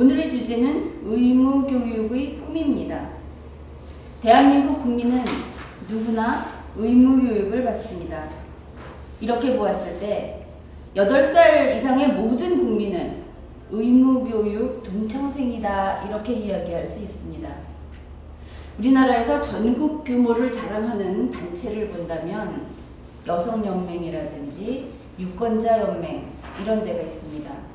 오늘의 주제는 의무교육의 꿈입니다. 대한민국 국민은 누구나 의무교육을 받습니다. 이렇게 보았을 때 8살 이상의 모든 국민은 의무교육 동창생이다 이렇게 이야기할 수 있습니다. 우리나라에서 전국 규모를 자랑하는 단체를 본다면 여성연맹이라든지 유권자연맹 이런 데가 있습니다.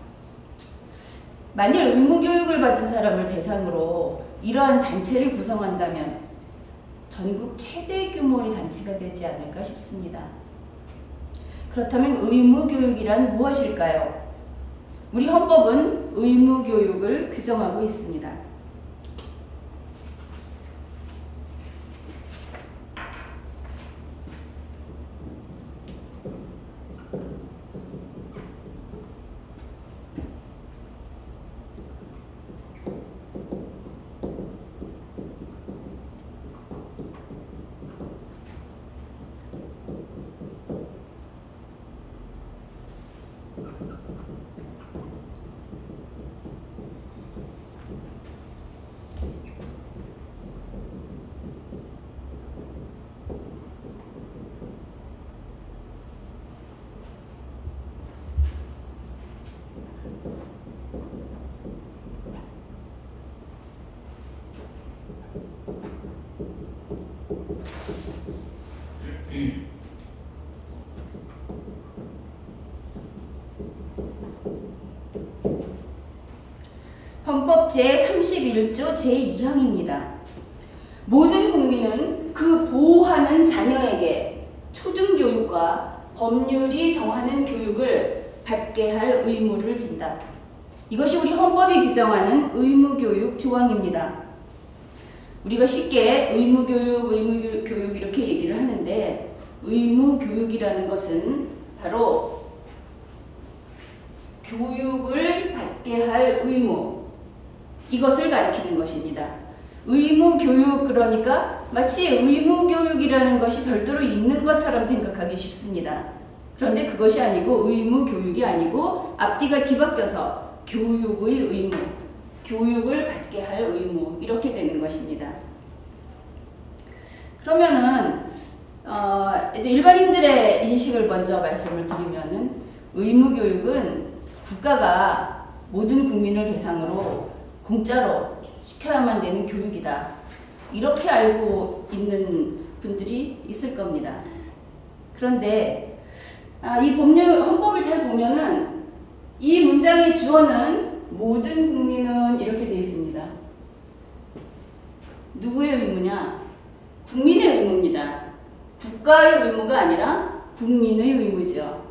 만일 의무교육을 받은 사람을 대상으로 이러한 단체를 구성한다면 전국 최대 규모의 단체가 되지 않을까 싶습니다. 그렇다면 의무교육이란 무엇일까요? 우리 헌법은 의무교육을 규정하고 있습니다. 헌법 제31조 제2항입니다. 모든 국민은 그 보호하는 자녀에게 초등교육과 법률이 정하는 교육을 받게 할 의무를 진다. 이것이 우리 헌법이 규정하는 의무교육 조항입니다. 우리가 쉽게 의무교육 이렇게 얘기를 하는데 의무교육이라는 것은 바로 교육을 받게 할 의무, 이것을 가리키는 것입니다. 의무교육 그러니까 마치 의무교육이라는 것이 별도로 있는 것처럼 생각하기 쉽습니다. 그런데 그것이 아니고 의무교육이 아니고 앞뒤가 뒤바뀌어서 교육의 의무, 교육을 받게 할 의무 이렇게 되는 것입니다. 그러면은 이제 일반인들의 인식을 먼저 말씀을 드리면은 의무교육은 국가가 모든 국민을 대상으로 공짜로 시켜야만 되는 교육이다. 이렇게 알고 있는 분들이 있을 겁니다. 그런데 이 헌법을 잘 보면은 이 문장의 주어는 모든 국민은 이렇게 되어 있습니다. 누구의 의무냐? 국민의 의무입니다. 국가의 의무가 아니라 국민의 의무죠.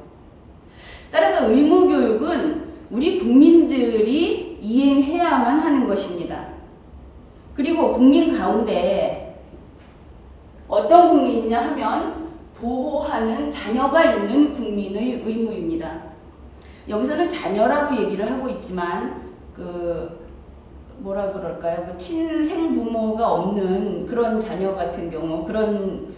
따라서 의무교육은 우리 국민들이 이행해야만 하는 것입니다. 그리고 국민 가운데 어떤 국민이냐 하면 보호하는 자녀가 있는 국민의 의무입니다. 여기서는 자녀라고 얘기를 하고 있지만 뭐라 그럴까요? 친생부모가 없는 그런 자녀 같은 경우, 그런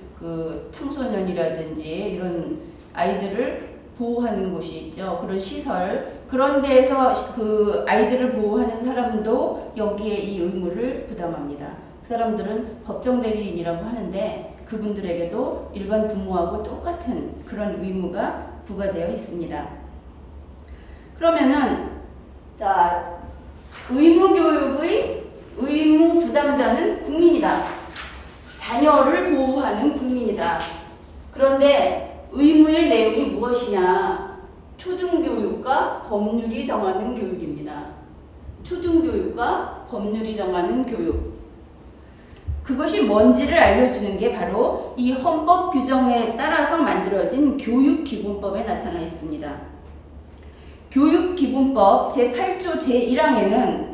청소년이라든지 이런 아이들을 보호하는 곳이 있죠. 그런 시설. 그런 데에서 그 아이들을 보호하는 사람도 여기에 이 의무를 부담합니다. 그 사람들은 법정대리인이라고 하는데 그분들에게도 일반 부모하고 똑같은 그런 의무가 부과되어 있습니다. 그러면은 자, 의무교육의 의무 부담자는 국민이다. 자녀를 보호하는 국민이다. 그런데 의무의 내용이 무엇이냐? 초등교육과 법률이 정하는 교육입니다. 초등교육과 법률이 정하는 교육. 그것이 뭔지를 알려주는 게 바로 이 헌법 규정에 따라서 만들어진 교육기본법에 나타나 있습니다. 교육기본법 제8조 제1항에는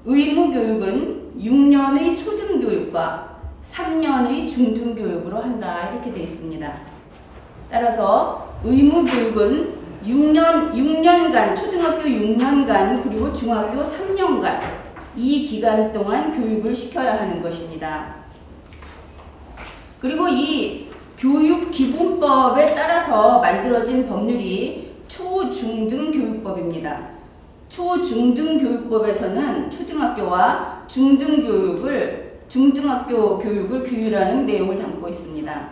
의무교육은 6년의 초등교육과 3년의 중등교육으로 한다 이렇게 되어 있습니다. 따라서 의무교육은 6년간, 초등학교 6년간 그리고 중학교 3년간 이 기간 동안 교육을 시켜야 하는 것입니다. 그리고 이 교육기본법에 따라서 만들어진 법률이 초중등교육법입니다. 초중등교육법에서는 초등학교와 중등학교 교육을 규율하는 내용을 담고 있습니다.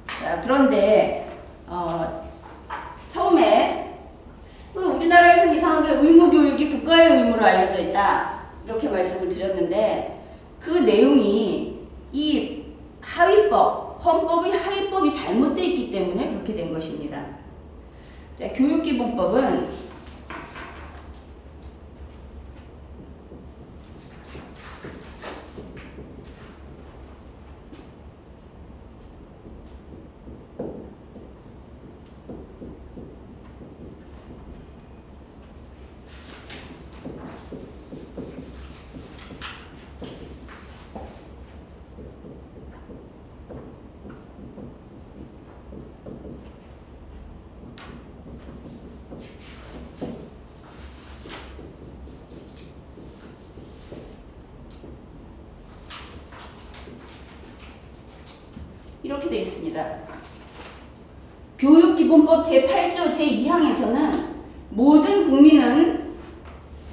자, 그런데 처음에 우리나라에서는 이상하게 의무교육이 국가의 의무로 알려져 있다 이렇게 말씀을 드렸는데, 그 내용이 이 헌법의 하위법이 잘못되어 있기 때문에 그렇게 된 것입니다. 자, 교육기본법은 이렇게 되어 있습니다. 교육기본법 제8조 제2항에서는 모든 국민은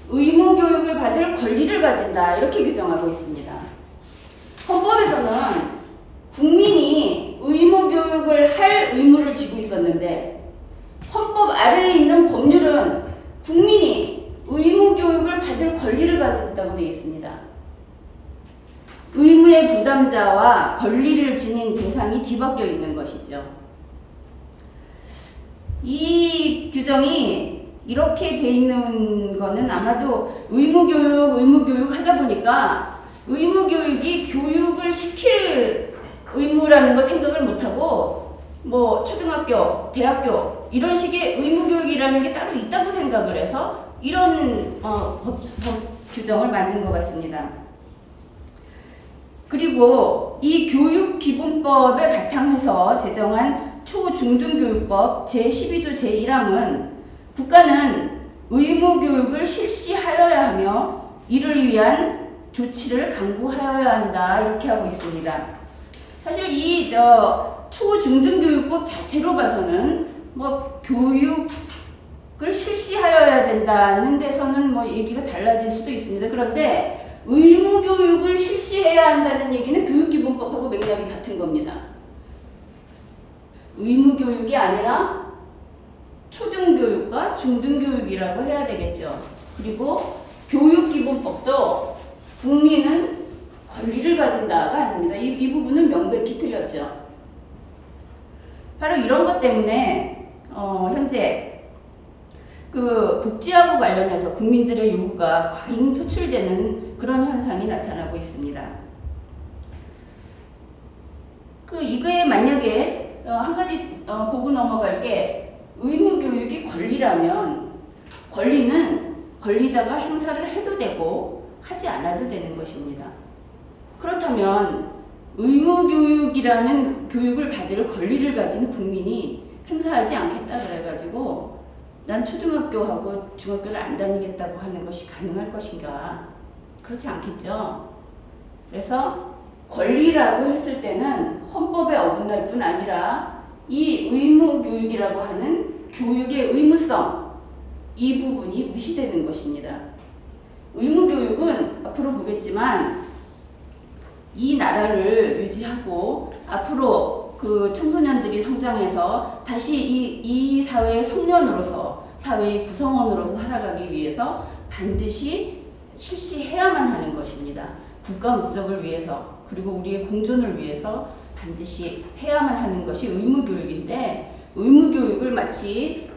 의무교육을 받을 권리를 가진다 이렇게 규정하고 있습니다. 헌법에서는 국민이 의무교육을 할 의무를 지고 있었는데, 헌법 아래에 있는 법률은 국민이 의무교육을 받을 권리를 가진다고 되어 있습니다. 의무의 부담자와 권리를 지닌 대상이 뒤바뀌어 있는 것이죠. 이 규정이 이렇게 돼 있는 거는 아마도 의무교육 하다 보니까 의무교육이 교육을 시킬 의무라는 걸 생각을 못하고 뭐 초등학교, 대학교 이런 식의 의무교육이라는 게 따로 있다고 생각을 해서 이런 법 규정을 만든 것 같습니다. 그리고 이 교육기본법에 바탕해서 제정한 초중등교육법 제12조 제1항은 국가는 의무교육을 실시하여야 하며 이를 위한 조치를 강구하여야 한다 이렇게 하고 있습니다. 사실 이 초중등교육법 자체로 봐서는 뭐 교육을 실시하여야 된다는 데서는 뭐 얘기가 달라질 수도 있습니다. 그런데 의무교육을 실시해야 한다는 얘기는 교육기본법하고 맥락이 같은 겁니다. 의무교육이 아니라 초등교육과 중등교육이라고 해야 되겠죠. 그리고 교육기본법도 국민은 권리를 가진다가 아닙니다. 이 부분은 명백히 틀렸죠. 바로 이런 것 때문에 현재 그 복지하고 관련해서 국민들의 요구가 과잉 표출되는 그런 현상이 나타나고 있습니다. 이거에 만약에 한 가지 보고 넘어갈 게, 의무교육이 권리라면 권리는 권리자가 행사를 해도 되고 하지 않아도 되는 것입니다. 그렇다면 의무교육이라는 교육을 받을 권리를 가진 국민이 행사하지 않겠다 그래가지고 난 초등학교하고 중학교를 안 다니겠다고 하는 것이 가능할 것인가? 그렇지 않겠죠. 그래서 권리라고 했을 때는 헌법에 어긋날 뿐 아니라 이 의무교육이라고 하는 교육의 의무성, 이 부분이 무시되는 것입니다. 의무교육은 앞으로 보겠지만 이 나라를 유지하고 앞으로 그 청소년들이 성장해서 다시 이 사회의 성년으로서, 사회의 구성원으로서 살아가기 위해서 반드시 실시해야만 하는 것입니다. 국가 목적을 위해서, 그리고 우리의 공존을 위해서 반드시 해야만 하는 것이 의무교육인데, 의무교육을 마치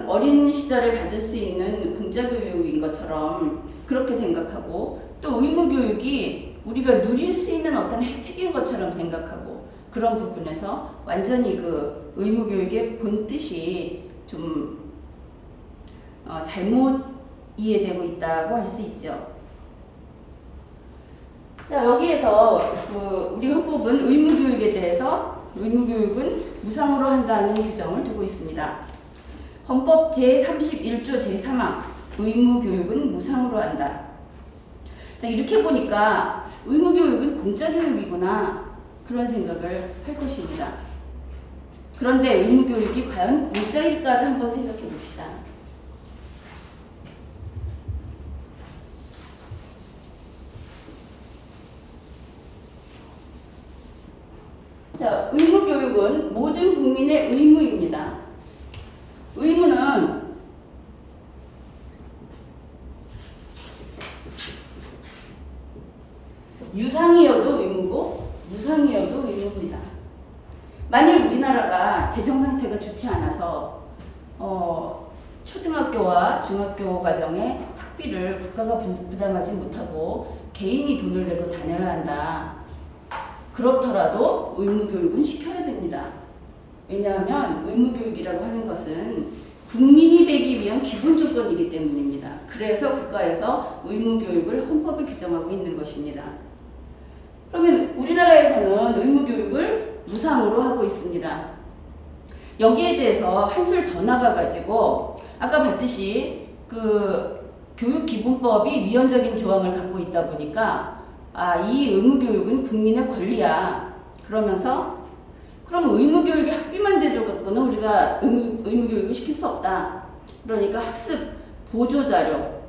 어린 시절에 받을 수 있는 공짜교육인 것처럼 그렇게 생각하고, 또 의무교육이 우리가 누릴 수 있는 어떤 혜택인 것처럼 생각하고, 그런 부분에서 완전히 그 의무교육의 본뜻이 좀 잘못 이해되고 있다고 할 수 있죠. 자, 여기에서 우리 헌법은 의무교육에 대해서 의무교육은 무상으로 한다는 규정을 두고 있습니다. 헌법 제31조 제3항 의무교육은 무상으로 한다. 자, 이렇게 보니까 의무교육은 공짜교육이구나 그런 생각을 할 것입니다. 그런데 의무교육이 과연 공짜일까를 한번 생각해 봅시다. 자, 의무교육은 모든 국민의 의무입니다. 의무는 유상이어도 의무고 무상이어도 의무입니다. 만일 우리나라가 재정 상태가 좋지 않아서 초등학교와 중학교 과정의 학비를 국가가 부담하지 못하고 개인이 돈을 내고 다녀야 한다. 그렇더라도 의무교육은 시켜야 됩니다. 왜냐하면 의무교육이라고 하는 것은 국민이 되기 위한 기본 조건이기 때문입니다. 그래서 국가에서 의무교육을 헌법에 규정하고 있는 것입니다. 그러면 우리나라에서는 의무교육을 무상으로 하고 있습니다. 여기에 대해서 한술 더 나가가지고 아까 봤듯이 그 교육기본법이 위헌적인 조항을 갖고 있다 보니까 이 의무교육은 국민의 권리야. 그러면서 그럼 의무교육의 학비만 대줘갖고는 우리가 의무교육을 시킬 수 없다. 그러니까 학습 보조자료,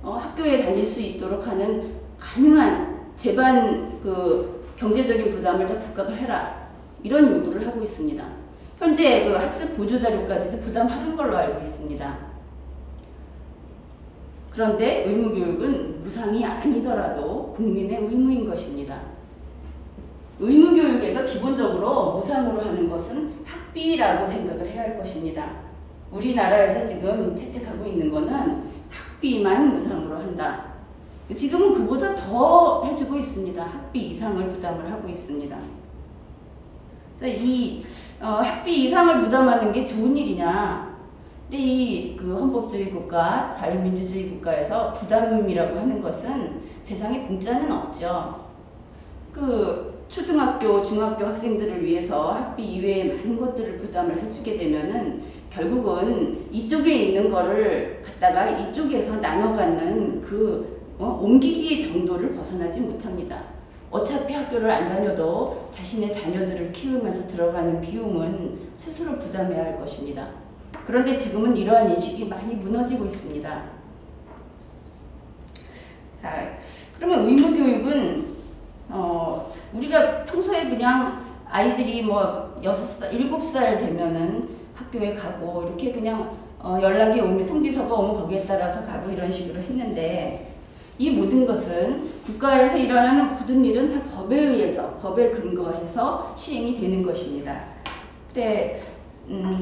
학교에 다닐 수 있도록 하는 가능한 제반 그 경제적인 부담을 다 국가가 해라. 이런 요구를 하고 있습니다. 현재 그 학습 보조자료까지도 부담하는 걸로 알고 있습니다. 그런데 의무교육은 무상이 아니더라도 국민의 의무인 것입니다. 의무교육에서 기본적으로 무상으로 하는 것은 학비라고 생각을 해야 할 것입니다. 우리나라에서 지금 채택하고 있는 것은 학비만 무상으로 한다. 지금은 그보다 더 해주고 있습니다. 학비 이상을 부담을 하고 있습니다. 그래서 이 학비 이상을 부담하는 게 좋은 일이냐? 근데 이 그 헌법주의 국가, 자유민주주의 국가에서 부담이라고 하는 것은 세상에 공짜는 없죠. 그 초등학교, 중학교 학생들을 위해서 학비 이외에 많은 것들을 부담을 해주게 되면은 결국은 이쪽에 있는 거를 갖다가 이쪽에서 나눠 갖는 그 옮기기 정도를 벗어나지 못합니다. 어차피 학교를 안 다녀도 자신의 자녀들을 키우면서 들어가는 비용은 스스로 부담해야 할 것입니다. 그런데 지금은 이러한 인식이 많이 무너지고 있습니다. 자, 그러면 의무교육은 우리가 평소에 그냥 아이들이 뭐 6살, 7살 되면은 학교에 가고 이렇게 그냥 연락이 오면 통지서가 오면 거기에 따라서 가고 이런 식으로 했는데 이 모든 것은 국가에서 일어나는 모든 일은 다 법에 의해서, 법에 근거해서 시행이 되는 것입니다. 그래,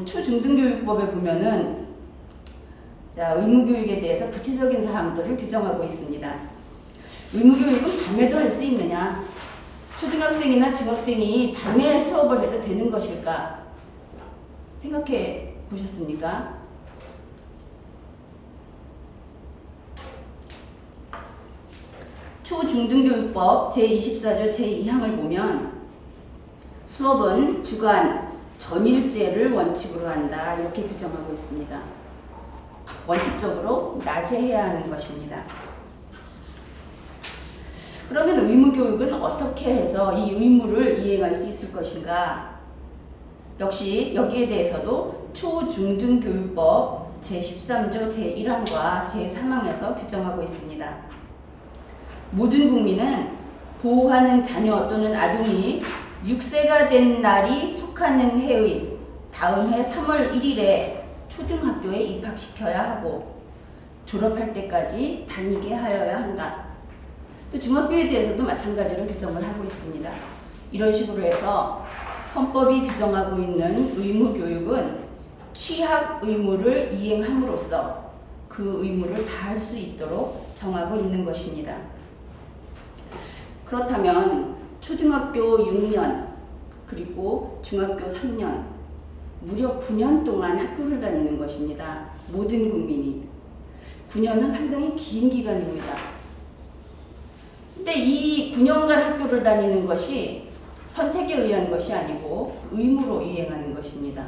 초중등교육법에 보면은 자, 의무교육에 대해서 구체적인 사항들을 규정하고 있습니다. 의무교육은 밤에도 할 수 있느냐? 초등학생이나 중학생이 밤에 수업을 해도 되는 것일까? 생각해 보셨습니까? 초중등교육법 제24조 제2항을 보면 수업은 주간, 전일제를 원칙으로 한다. 이렇게 규정하고 있습니다. 원칙적으로 낮에 해야 하는 것입니다. 그러면 의무교육은 어떻게 해서 이 의무를 이행할 수 있을 것인가? 역시 여기에 대해서도 초중등교육법 제13조 제1항과 제3항에서 규정하고 있습니다. 모든 국민은 보호하는 자녀 또는 아동이 6세가 된 날이 속하는 해의 다음 해 3월 1일에 초등학교에 입학시켜야 하고 졸업할 때까지 다니게 하여야 한다. 또 중학교에 대해서도 마찬가지로 규정을 하고 있습니다. 이런 식으로 해서 헌법이 규정하고 있는 의무교육은 취학 의무를 이행함으로써 그 의무를 다할 수 있도록 정하고 있는 것입니다. 그렇다면 초등학교 6년 그리고 중학교 3년 무려 9년 동안 학교를 다니는 것입니다. 모든 국민이. 9년은 상당히 긴 기간입니다. 근데 이 9년간 학교를 다니는 것이 선택에 의한 것이 아니고 의무로 이행하는 것입니다.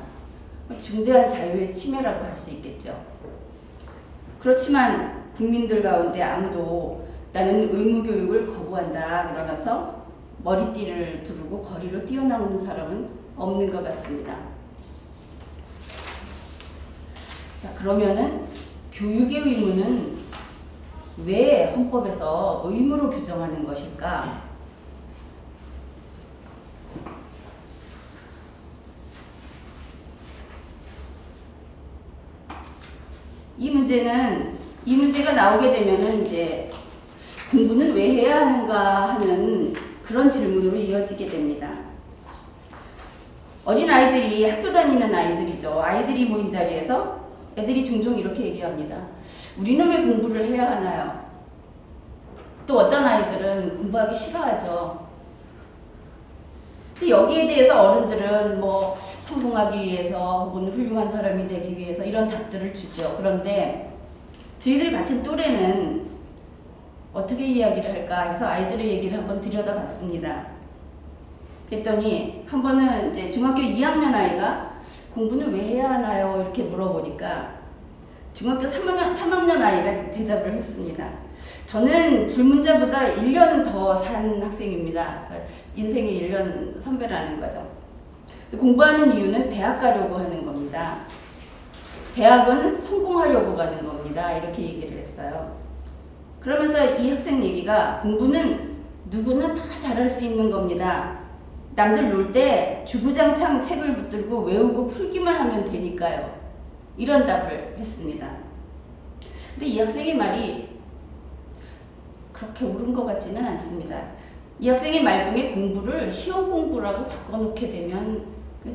중대한 자유의 침해라고 할 수 있겠죠. 그렇지만 국민들 가운데 아무도 나는 의무교육을 거부한다 그러면서 머리띠를 두르고 거리로 뛰어나오는 사람은 없는 것 같습니다. 자, 그러면은 교육의 의무는 왜 헌법에서 의무로 규정하는 것일까? 이 문제가 나오게 되면은 이제 공부는 왜 해야 하는가 하는 그런 질문으로 이어지게 됩니다. 어린아이들이 학교 다니는 아이들이죠. 아이들이 모인 자리에서 애들이 종종 이렇게 얘기합니다. 우리는 왜 공부를 해야 하나요? 또 어떤 아이들은 공부하기 싫어하죠. 여기에 대해서 어른들은 뭐 성공하기 위해서 혹은 훌륭한 사람이 되기 위해서 이런 답들을 주죠. 그런데 저희들 같은 또래는 어떻게 이야기를 할까 해서 아이들의 얘기를 한번 들여다봤습니다. 그랬더니 한 번은 이제 중학교 2학년 아이가 공부는 왜 해야 하나요? 이렇게 물어보니까 중학교 3학년 아이가 대답을 했습니다. 저는 질문자보다 1년 더 산 학생입니다. 그러니까 인생의 1년 선배라는 거죠. 공부하는 이유는 대학 가려고 하는 겁니다. 대학은 성공하려고 가는 겁니다. 이렇게 얘기를 했어요. 그러면서 이 학생 얘기가 공부는 누구나 다 잘할 수 있는 겁니다. 남들 놀 때 주구장창 책을 붙들고 외우고 풀기만 하면 되니까요. 이런 답을 했습니다. 근데 이 학생의 말이 그렇게 옳은 것 같지는 않습니다. 이 학생의 말 중에 공부를 시험 공부라고 바꿔놓게 되면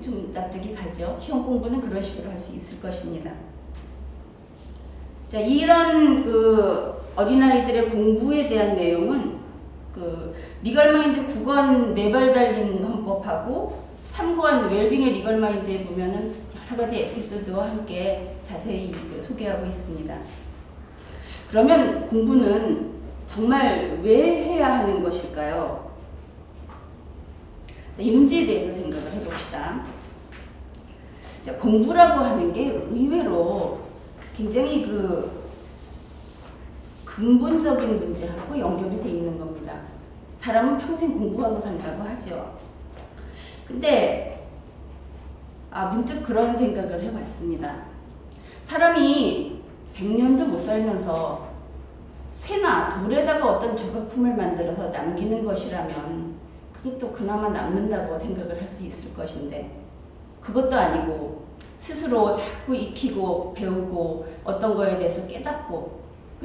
좀 납득이 가죠. 시험 공부는 그런 식으로 할 수 있을 것입니다. 자, 이런 어린아이들의 공부에 대한 내용은 리걸마인드 9권 4발 달린 헌법하고 3권 웰빙의 리걸마인드에 보면은 여러 가지 에피소드와 함께 자세히 소개하고 있습니다. 그러면 공부는 정말 왜 해야 하는 것일까요? 이 문제에 대해서 생각을 해봅시다. 자, 공부라고 하는 게 의외로 굉장히 근본적인 문제하고 연결이 되어 있는 겁니다. 사람은 평생 공부하고 산다고 하죠. 근데 문득 그런 생각을 해봤습니다. 사람이 100년도 못 살면서 쇠나 돌에다가 어떤 조각품을 만들어서 남기는 것이라면 그게 또 그나마 남는다고 생각을 할 수 있을 것인데 그것도 아니고 스스로 자꾸 익히고 배우고 어떤 거에 대해서 깨닫고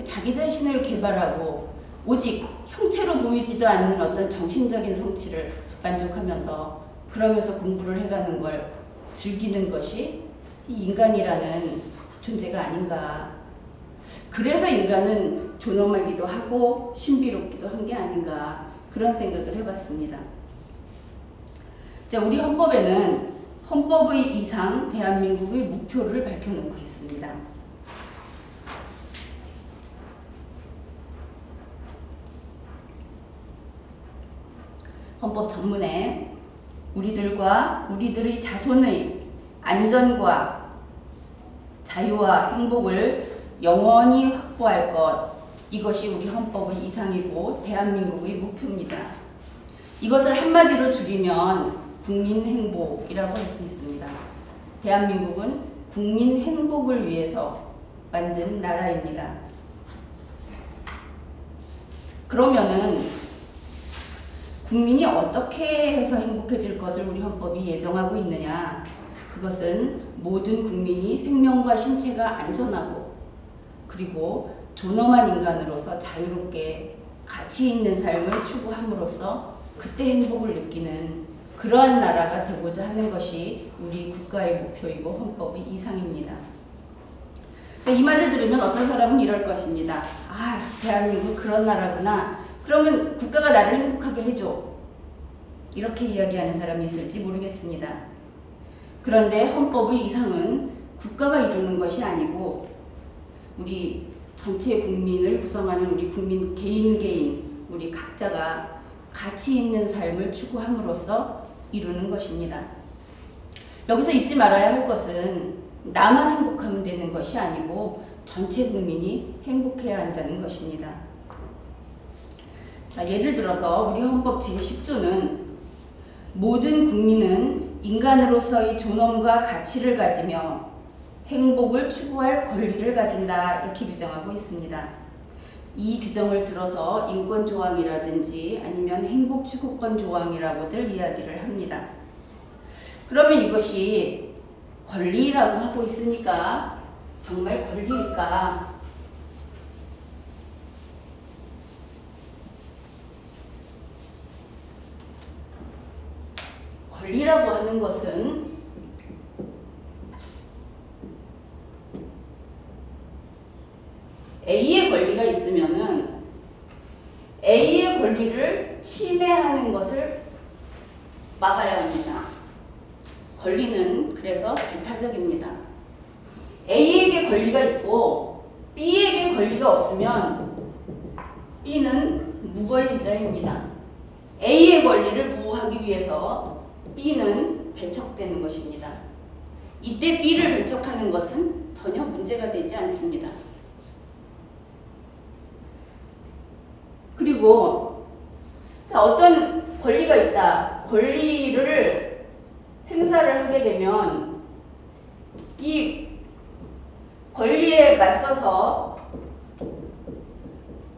자기 자신을 개발하고 오직 형체로 보이지도 않는 어떤 정신적인 성취를 만족하면서 그러면서 공부를 해가는 걸 즐기는 것이 이 인간이라는 존재가 아닌가. 그래서 인간은 존엄하기도 하고 신비롭기도 한 게 아닌가 그런 생각을 해봤습니다. 자, 우리 헌법에는 헌법의 이상 대한민국의 목표를 밝혀놓고 있습니다. 헌법 전문에 우리들과 우리들의 자손의 안전과 자유와 행복을 영원히 확보할 것, 이것이 우리 헌법의 이상이고 대한민국의 목표입니다. 이것을 한마디로 줄이면 국민 행복이라고 할 수 있습니다. 대한민국은 국민 행복을 위해서 만든 나라입니다. 그러면은 국민이 어떻게 해서 행복해질 것을 우리 헌법이 예정하고 있느냐? 그것은 모든 국민이 생명과 신체가 안전하고 그리고 존엄한 인간으로서 자유롭게 가치 있는 삶을 추구함으로써 그때 행복을 느끼는 그러한 나라가 되고자 하는 것이 우리 국가의 목표이고 헌법의 이상입니다. 이 말을 들으면 어떤 사람은 이럴 것입니다. 대한민국 그런 나라구나. 그러면 국가가 나를 행복하게 해줘. 이렇게 이야기하는 사람이 있을지 모르겠습니다. 그런데 헌법의 이상은 국가가 이루는 것이 아니고 우리 전체 국민을 구성하는 우리 국민 개인 우리 각자가 가치 있는 삶을 추구함으로써 이루는 것입니다. 여기서 잊지 말아야 할 것은 나만 행복하면 되는 것이 아니고 전체 국민이 행복해야 한다는 것입니다. 자, 예를 들어서 우리 헌법 제10조는 모든 국민은 인간으로서의 존엄과 가치를 가지며 행복을 추구할 권리를 가진다 이렇게 규정하고 있습니다. 이 규정을 들어서 인권 조항이라든지 아니면 행복 추구권 조항이라고들 이야기를 합니다. 그러면 이것이 권리라고 하고 있으니까 정말 권리일까? 권리라고 하는 것은 A의 권리가 있으면은 A의 권리를 침해하는 것을 막아야 합니다. 권리는 그래서 배타적입니다. A에게 권리가 있고 B에게 권리가 없으면 B는 무권리자입니다. A의 권리를 보호하기 위해서 B는 배척되는 것입니다. 이때 B를 배척하는 것은 전혀 문제가 되지 않습니다. 그리고 자, 어떤 권리가 있다. 권리를 행사를 하게 되면 이 권리에 맞서서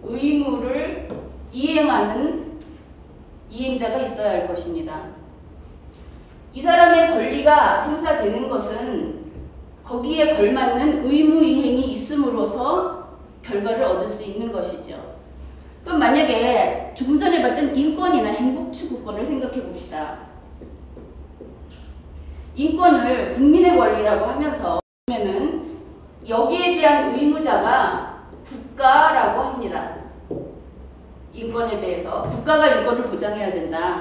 의무를 이행하는 이행자가 있어야 할 것입니다. 이 사람의 권리가 행사되는 것은 거기에 걸맞는 의무 이행이 있음으로써 결과를 얻을 수 있는 것이죠. 그럼 만약에 조금 전에 봤던 인권이나 행복추구권을 생각해 봅시다. 인권을 국민의 권리라고 하면서 보면은 여기에 대한 의무자가 국가라고 합니다. 인권에 대해서 국가가 인권을 보장해야 된다.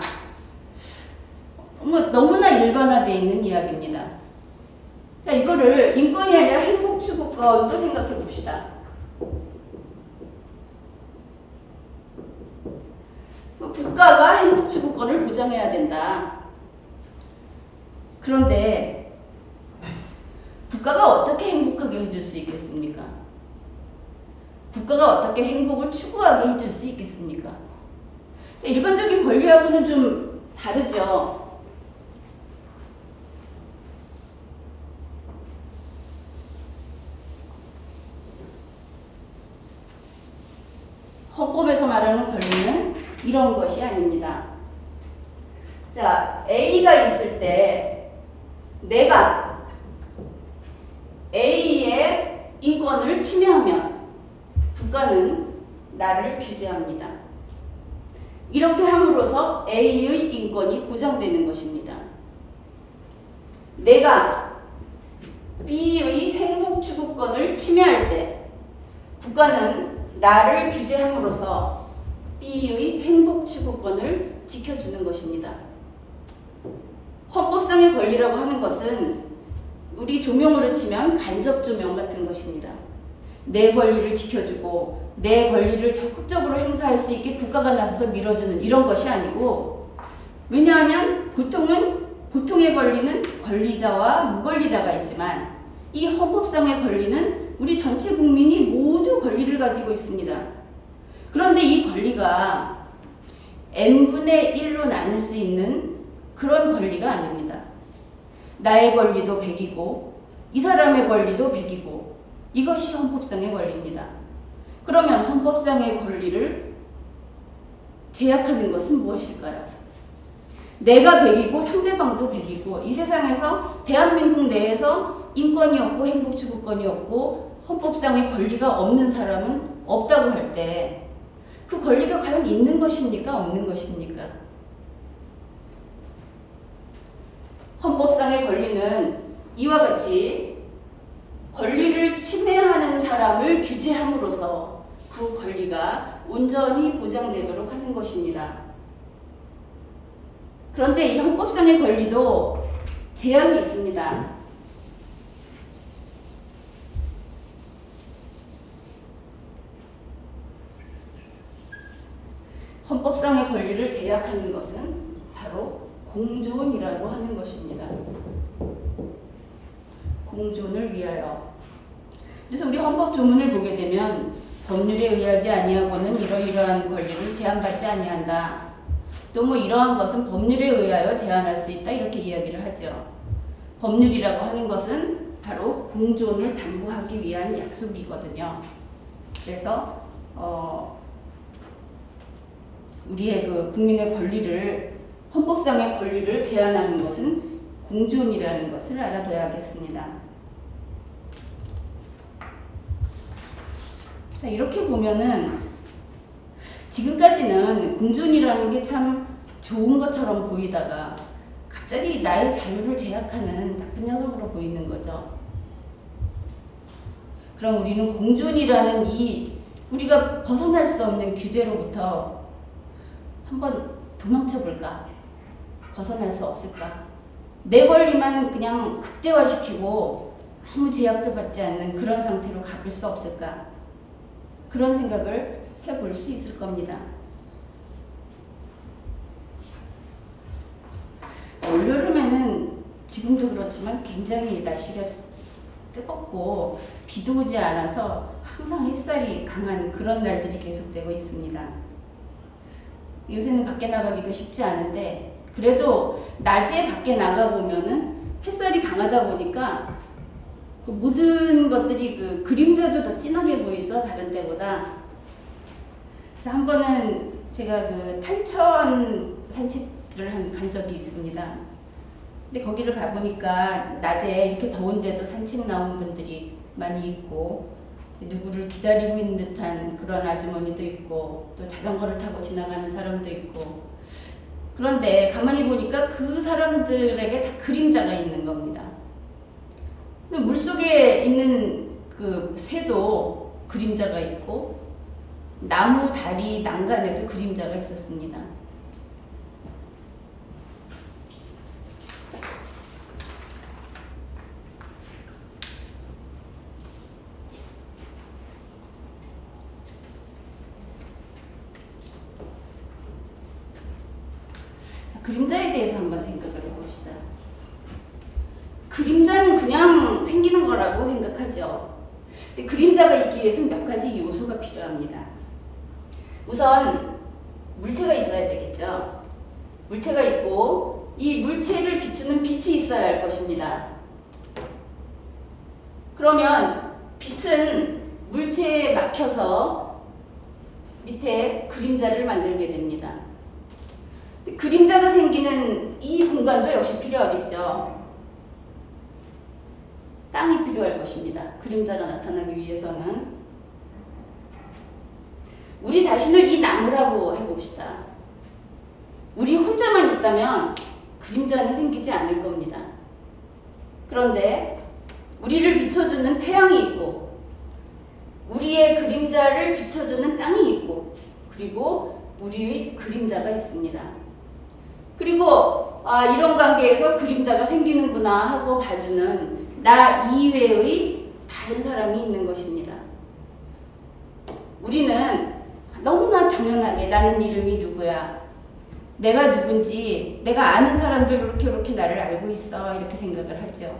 너무나 일반화되어 있는 이야기입니다. 자, 이거를 인권이 아니라 행복추구권도 생각해 봅시다. 국가가 행복추구권을 보장해야 된다. 그런데 국가가 어떻게 행복하게 해줄 수 있겠습니까? 국가가 어떻게 행복을 추구하게 해줄 수 있겠습니까? 일반적인 권리하고는 좀 다르죠. 헌법에서 말하는 권리는 이런 것이 아닙니다. 자, A가 있을 때 내가 A의 인권을 침해하면 국가는 나를 규제합니다. 이렇게 함으로써 A의 인권이 보장되는 것입니다. 내가 B의 행복추구권을 침해할 때 국가는 나를 규제함으로써 B의 행복추구권을 지켜주는 것입니다. 헌법상의 권리라고 하는 것은 우리 조명으로 치면 간접조명 같은 것입니다. 내 권리를 지켜주고 내 권리를 적극적으로 행사할 수 있게 국가가 나서서 밀어주는 이런 것이 아니고, 왜냐하면 보통의 권리는 권리자와 무권리자가 있지만 이 헌법상의 권리는 우리 전체 국민이 모두 권리를 가지고 있습니다. 그런데 이 권리가 n분의 1로 나눌 수 있는 그런 권리가 아닙니다. 나의 권리도 100이고 이 사람의 권리도 100이고 이것이 헌법상의 권리입니다. 그러면 헌법상의 권리를 제약하는 것은 무엇일까요? 내가 100이고 상대방도 100이고 이 세상에서 대한민국 내에서 인권이 없고 행복추구권이 없고 헌법상의 권리가 없는 사람은 없다고 할 때 그 권리가 과연 있는 것입니까? 없는 것입니까? 헌법상의 권리는 이와 같이 권리를 침해하는 사람을 규제함으로써 그 권리가 온전히 보장되도록 하는 것입니다. 그런데 이 헌법상의 권리도 제약이 있습니다. 헌법상의 권리를 제약하는 것은 바로 공존이라고 하는 것입니다. 공존을 위하여. 그래서 우리 헌법 조문을 보게 되면 법률에 의하지 아니하고는 이러이러한 권리를 제한받지 아니한다. 또 뭐 이러한 것은 법률에 의하여 제한할 수 있다. 이렇게 이야기를 하죠. 법률이라고 하는 것은 바로 공존을 담보하기 위한 약속이거든요. 그래서 우리의 그 국민의 권리를, 헌법상의 권리를 제한하는 것은 공존이라는 것을 알아둬야겠습니다. 자, 이렇게 보면은 지금까지는 공존이라는 게 참 좋은 것처럼 보이다가 갑자기 나의 자유를 제약하는 나쁜 녀석으로 보이는 거죠. 그럼 우리는 공존이라는 이 우리가 벗어날 수 없는 규제로부터 한번 도망쳐 볼까? 벗어날 수 없을까? 내 권리만 그냥 극대화시키고 아무 제약도 받지 않는 그런 상태로 가볼 수 없을까? 그런 생각을 해볼 수 있을 겁니다. 올여름에는 지금도 그렇지만 굉장히 날씨가 뜨겁고 비도 오지 않아서 항상 햇살이 강한 그런 날들이 계속되고 있습니다. 요새는 밖에 나가기가 쉽지 않은데 그래도 낮에 밖에 나가보면은 햇살이 강하다 보니까 그 모든 것들이 그 그림자도 더 진하게 보이죠. 다른 때보다. 그래서 한 번은 제가 그 탄천 산책을 간 적이 있습니다. 근데 거기를 가보니까 낮에 이렇게 더운데도 산책 나온 분들이 많이 있고 누구를 기다리고 있는 듯한 그런 아주머니도 있고 또 자전거를 타고 지나가는 사람도 있고 그런데 가만히 보니까 그 사람들에게 다 그림자가 있는 겁니다. 물속에 있는 그 새도 그림자가 있고 나무, 다리, 난간에도 그림자가 있었습니다. 그림자에 대해서 한번 생각을 해봅시다. 그림자는 그냥 생기는 거라고 생각하죠. 근데 그림자가 있기 위해서는 몇 가지 요소가 필요합니다. 우선 물체가 있어야 되겠죠. 물체가 있고 이 물체를 비추는 빛이 있어야 할 것입니다. 그러면 빛은 물체에 막혀서 밑에 그림자를 만들게 됩니다. 그림자가 생기는 이 공간도 역시 필요하겠죠. 땅이 필요할 것입니다. 그림자가 나타나기 위해서는. 우리 자신을 이 나무라고 해봅시다. 우리 혼자만 있다면 그림자는 생기지 않을 겁니다. 그런데 우리를 비춰주는 태양이 있고 우리의 그림자를 비춰주는 땅이 있고 그리고 우리의 그림자가 있습니다. 그리고 이런 관계에서 그림자가 생기는구나 하고 봐주는 나 이외의 다른 사람이 있는 것입니다. 우리는 너무나 당연하게 나는 이름이 누구야, 내가 누군지 내가 아는 사람들 이렇게 나를 알고 있어 이렇게 생각을 하죠.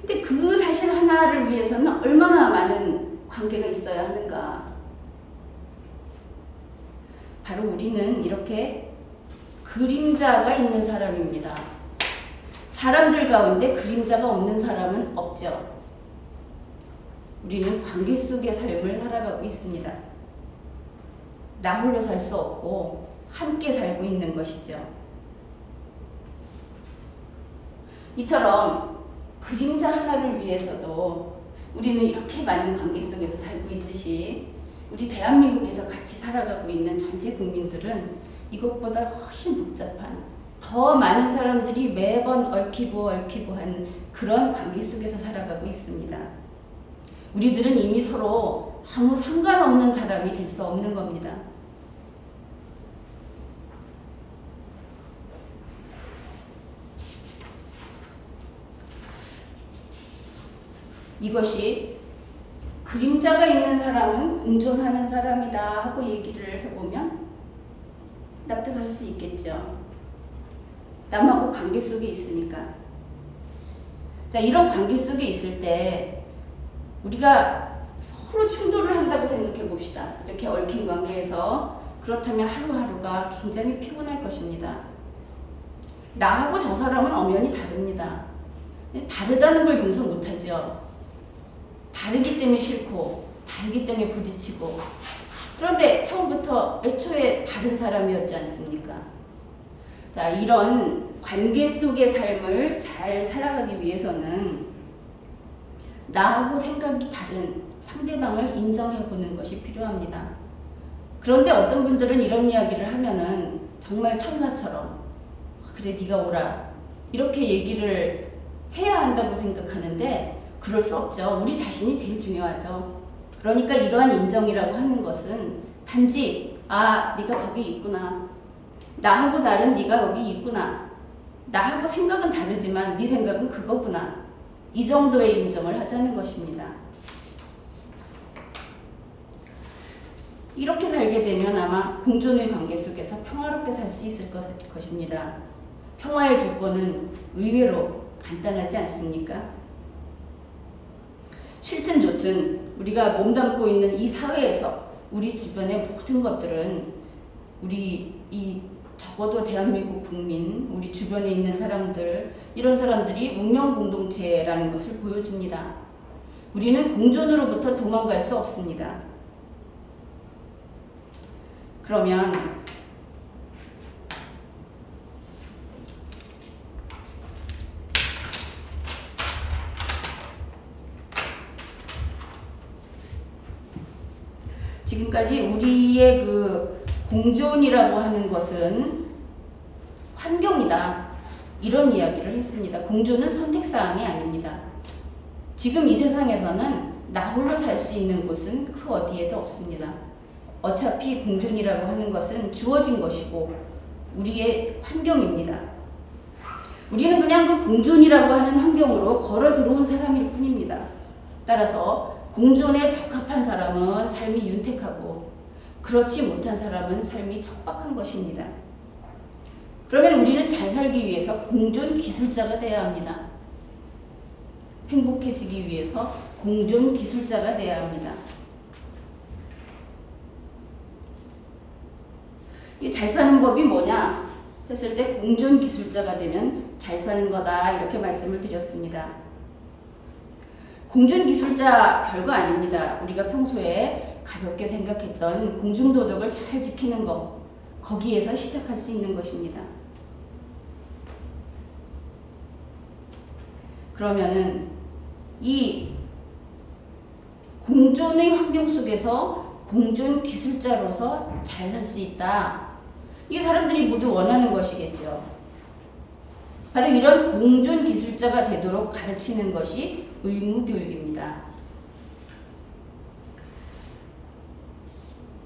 근데 그 사실 하나를 위해서는 얼마나 많은 관계가 있어야 하는가. 바로 우리는 이렇게 그림자가 있는 사람입니다. 사람들 가운데 그림자가 없는 사람은 없죠. 우리는 관계 속의 삶을 살아가고 있습니다. 나 홀로 살 수 없고 함께 살고 있는 것이죠. 이처럼 그림자 하나를 위해서도 우리는 이렇게 많은 관계 속에서 살고 있듯이 우리 대한민국에서 같이 살아가고 있는 전체 국민들은 이것보다 훨씬 복잡한 더 많은 사람들이 매번 얽히고 한 그런 관계 속에서 살아가고 있습니다. 우리들은 이미 서로 아무 상관없는 사람이 될 수 없는 겁니다. 이것이 그림자가 있는 사람은 공존하는 사람이다 하고 얘기를 해보면 납득할 수 있겠죠. 남하고 관계 속에 있으니까. 자, 이런 관계 속에 있을 때 우리가 서로 충돌을 한다고 생각해 봅시다. 이렇게 얽힌 관계에서. 그렇다면 하루하루가 굉장히 피곤할 것입니다. 나하고 저 사람은 엄연히 다릅니다. 다르다는 걸 용서 못하죠. 다르기 때문에 싫고 다르기 때문에 부딪히고. 그런데 처음부터 애초에 다른 사람이었지 않습니까? 자, 이런 관계 속의 삶을 잘 살아가기 위해서는 나하고 생각이 다른 상대방을 인정해 보는 것이 필요합니다. 그런데 어떤 분들은 이런 이야기를 하면은 정말 천사처럼 그래 네가 오라 이렇게 얘기를 해야 한다고 생각하는데 그럴 수 없죠. 우리 자신이 제일 중요하죠. 그러니까 이러한 인정이라고 하는 것은 단지 네가 거기 있구나. 나하고 다른 네가 여기 있구나. 나하고 생각은 다르지만 네 생각은 그거구나. 이 정도의 인정을 하자는 것입니다. 이렇게 살게 되면 아마 공존의 관계 속에서 평화롭게 살 수 있을 것입니다. 평화의 조건은 의외로 간단하지 않습니까? 싫든 좋든 우리가 몸담고 있는 이 사회에서 우리 주변의 모든 것들은 적어도 대한민국 국민, 우리 주변에 있는 사람들, 이런 사람들이 운명 공동체라는 것을 보여줍니다. 우리는 공존으로부터 도망갈 수 없습니다. 그러면 지금까지 우리의 그 공존이라고 하는 것은 환경이다. 이런 이야기를 했습니다. 공존은 선택사항이 아닙니다. 지금 이 세상에서는 나 홀로 살 수 있는 곳은 그 어디에도 없습니다. 어차피 공존이라고 하는 것은 주어진 것이고 우리의 환경입니다. 우리는 그냥 그 공존이라고 하는 환경으로 걸어 들어온 사람일 뿐입니다. 따라서 공존에 적합한 사람은 삶이 윤택하고 그렇지 못한 사람은 삶이 척박한 것입니다. 그러면 우리는 잘 살기 위해서 공존 기술자가 되어야 합니다. 행복해지기 위해서 공존 기술자가 되어야 합니다. 잘 사는 법이 뭐냐 했을 때 공존 기술자가 되면 잘 사는 거다 이렇게 말씀을 드렸습니다. 공존 기술자 별거 아닙니다. 우리가 평소에 가볍게 생각했던 공중도덕을 잘 지키는 것, 거기에서 시작할 수 있는 것입니다. 그러면은 이 공존의 환경 속에서 공존 기술자로서 잘 살 수 있다. 이게 사람들이 모두 원하는 것이겠죠. 바로 이런 공존 기술자가 되도록 가르치는 것이 의무교육입니다.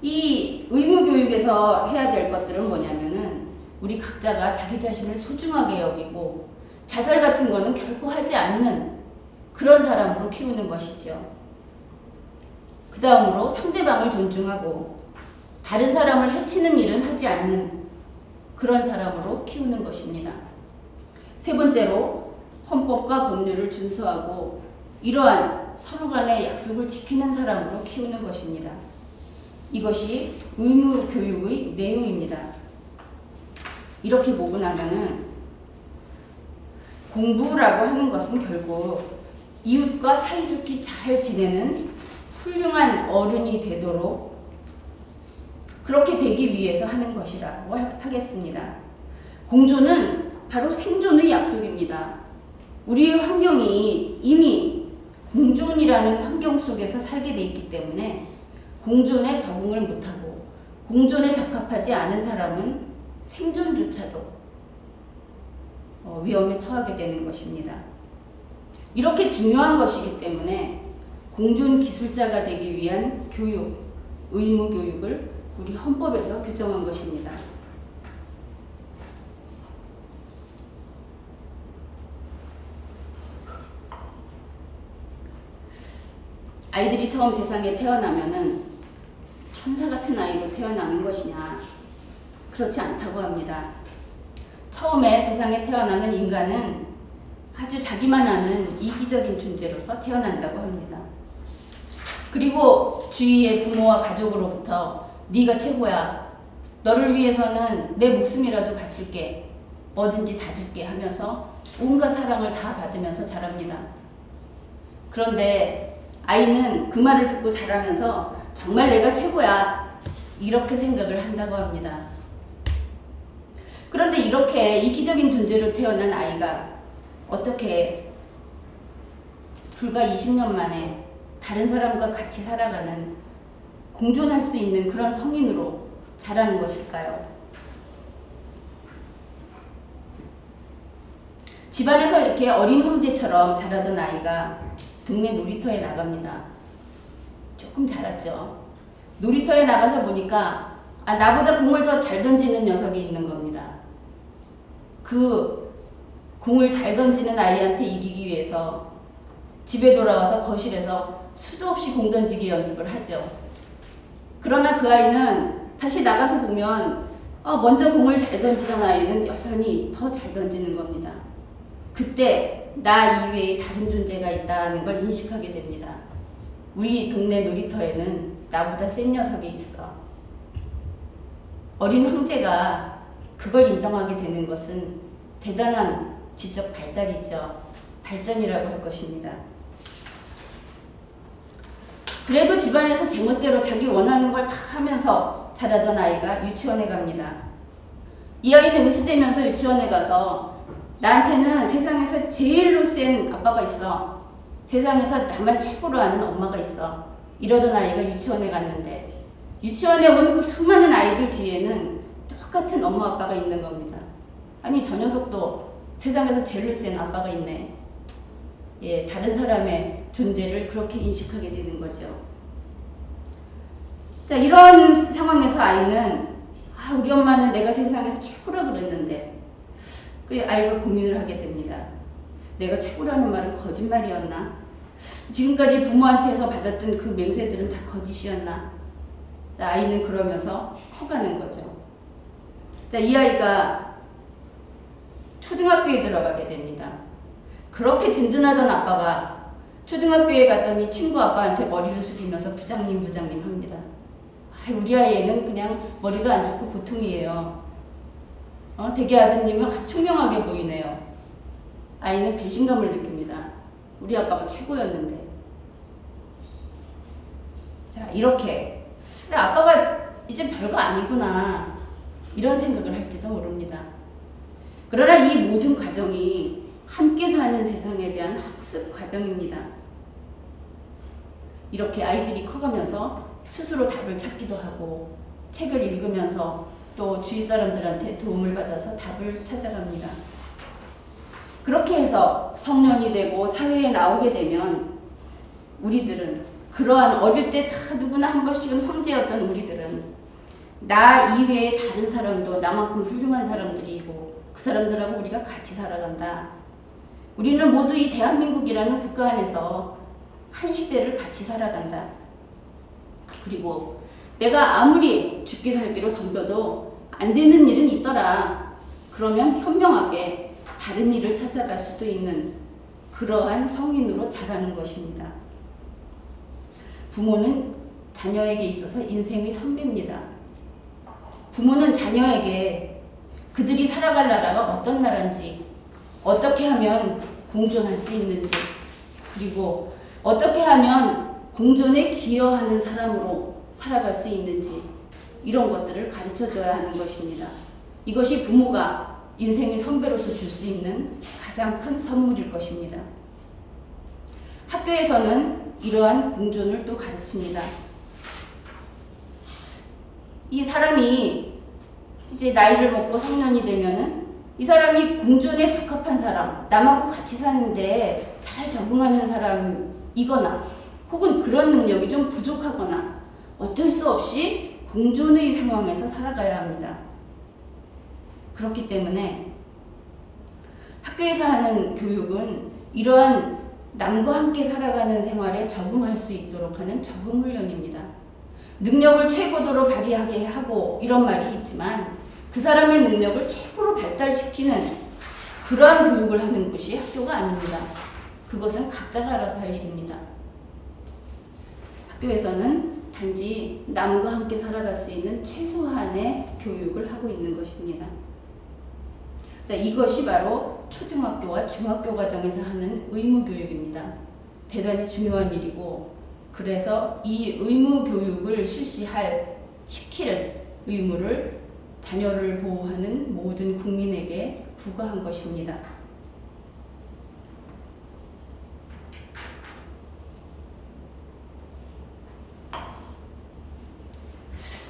이 의무교육에서 해야 될 것들은 뭐냐면은 우리 각자가 자기 자신을 소중하게 여기고 자살 같은 거는 결코 하지 않는 그런 사람으로 키우는 것이죠. 그 다음으로 상대방을 존중하고 다른 사람을 해치는 일은 하지 않는 그런 사람으로 키우는 것입니다. 세 번째로 헌법과 법률을 준수하고 이러한 서로 간의 약속을 지키는 사람으로 키우는 것입니다. 이것이 의무교육의 내용입니다. 이렇게 보고 나면은 공부라고 하는 것은 결국 이웃과 사이좋게 잘 지내는 훌륭한 어른이 되도록 그렇게 되기 위해서 하는 것이라고 하겠습니다. 공존은 바로 생존의 약속입니다. 우리의 환경이 이미 공존이라는 환경 속에서 살게 돼 있기 때문에 공존에 적응을 못하고 공존에 적합하지 않은 사람은 생존조차도 위험에 처하게 되는 것입니다. 이렇게 중요한 것이기 때문에 공존 기술자가 되기 위한 교육, 의무 교육을 우리 헌법에서 규정한 것입니다. 아이들이 처음 세상에 태어나면은 천사 같은 아이로 태어나는 것이냐? 그렇지 않다고 합니다. 처음에 세상에 태어나는 인간은 아주 자기만 아는 이기적인 존재로서 태어난다고 합니다. 그리고 주위의 부모와 가족으로부터 네가 최고야. 너를 위해서는 내 목숨이라도 바칠게. 뭐든지 다 줄게 하면서 온갖 사랑을 다 받으면서 자랍니다. 그런데 아이는 그 말을 듣고 자라면서 정말 내가 최고야. 이렇게 생각을 한다고 합니다. 그런데 이렇게 이기적인 존재로 태어난 아이가 어떻게 불과 20년 만에 다른 사람과 같이 살아가는, 공존할 수 있는 그런 성인으로 자라는 것일까요? 집안에서 이렇게 어린 황제처럼 자라던 아이가 동네 놀이터에 나갑니다. 조금 자랐죠. 놀이터에 나가서 보니까 나보다 공을 더 잘 던지는 녀석이 있는 겁니다. 그 공을 잘 던지는 아이한테 이기기 위해서 집에 돌아와서 거실에서 수도 없이 공 던지기 연습을 하죠. 그러나 그 아이는 다시 나가서 보면 먼저 공을 잘 던지던 아이는 여전히 더 잘 던지는 겁니다. 그때 나 이외에 다른 존재가 있다는 걸 인식하게 됩니다. 우리 동네 놀이터에는 나보다 센 녀석이 있어. 어린 황제가 그걸 인정하게 되는 것은 대단한 지적 발달이죠. 발전이라고 할 것입니다. 그래도 집안에서 제멋대로 자기 원하는 걸 다 하면서 자라던 아이가 유치원에 갑니다. 이 아이는 으스대면서 유치원에 가서 나한테는 세상에서 제일로 센 아빠가 있어. 세상에서 나만 최고로 아는 엄마가 있어. 이러던 아이가 유치원에 갔는데 유치원에 온 그 수많은 아이들 뒤에는 똑같은 엄마 아빠가 있는 겁니다. 아니 저 녀석도 세상에서 제일로 센 아빠가 있네. 예, 다른 사람의 존재를 그렇게 인식하게 되는 거죠. 자, 이런 상황에서 아이는 우리 엄마는 내가 세상에서 최고라 그랬는데 그 아이가 고민을 하게 됩니다. 내가 최고라는 말은 거짓말이었나? 지금까지 부모한테서 받았던 그 맹세들은 다 거짓이었나? 자, 아이는 그러면서 커가는 거죠. 자, 이 아이가 초등학교에 들어가게 됩니다. 그렇게 든든하던 아빠가 초등학교에 갔더니 친구 아빠한테 머리를 숙이면서 부장님 합니다. 우리 아이는 그냥 머리도 안 좋고 보통이에요. 대개 아드님은 총명하게 보이네요. 아이는 배신감을 느낍니다. 우리 아빠가 최고였는데. 자, 이렇게 아빠가 이제 별거 아니구나 이런 생각을 할지도 모릅니다. 그러나 이 모든 과정이 함께 사는 세상에 대한 학습 과정입니다. 이렇게 아이들이 커가면서 스스로 답을 찾기도 하고 책을 읽으면서 또 주위 사람들한테 도움을 받아서 답을 찾아갑니다. 그렇게 해서 성년이 되고 사회에 나오게 되면 우리들은 그러한 어릴 때 다 누구나 한 번씩은 황제였던 우리들은 나 이외에 다른 사람도 나만큼 훌륭한 사람들이고 그 사람들하고 우리가 같이 살아간다. 우리는 모두 이 대한민국이라는 국가 안에서 한 시대를 같이 살아간다. 그리고 내가 아무리 죽기 살기로 덤벼도 안 되는 일은 있더라. 그러면 현명하게 다른 일을 찾아갈 수도 있는 그러한 성인으로 자라는 것입니다. 부모는 자녀에게 있어서 인생의 선배입니다. 부모는 자녀에게 그들이 살아갈 나라가 어떤 나라인지, 어떻게 하면 공존할 수 있는지, 그리고 어떻게 하면 공존에 기여하는 사람으로 살아갈 수 있는지 이런 것들을 가르쳐줘야 하는 것입니다. 이것이 부모가 인생의 선배로서 줄 수 있는 가장 큰 선물일 것입니다. 학교에서는 이러한 공존을 또 가르칩니다. 이 사람이 이제 나이를 먹고 성년이 되면은 이 사람이 공존에 적합한 사람, 남하고 같이 사는데 잘 적응하는 사람이거나 혹은 그런 능력이 좀 부족하거나 어쩔 수 없이 공존의 상황에서 살아가야 합니다. 그렇기 때문에 학교에서 하는 교육은 이러한 남과 함께 살아가는 생활에 적응할 수 있도록 하는 적응 훈련입니다. 능력을 최고도로 발휘하게 하고 이런 말이 있지만 그 사람의 능력을 최고로 발달시키는 그러한 교육을 하는 곳이 학교가 아닙니다. 그것은 각자가 알아서 할 일입니다. 학교에서는 단지 남과 함께 살아갈 수 있는 최소한의 교육을 하고 있는 것입니다. 자, 이것이 바로 초등학교와 중학교 과정에서 하는 의무교육입니다. 대단히 중요한 일이고 그래서 이 의무교육을 시킬 의무를 자녀를 보호하는 모든 국민에게 부과한 것입니다.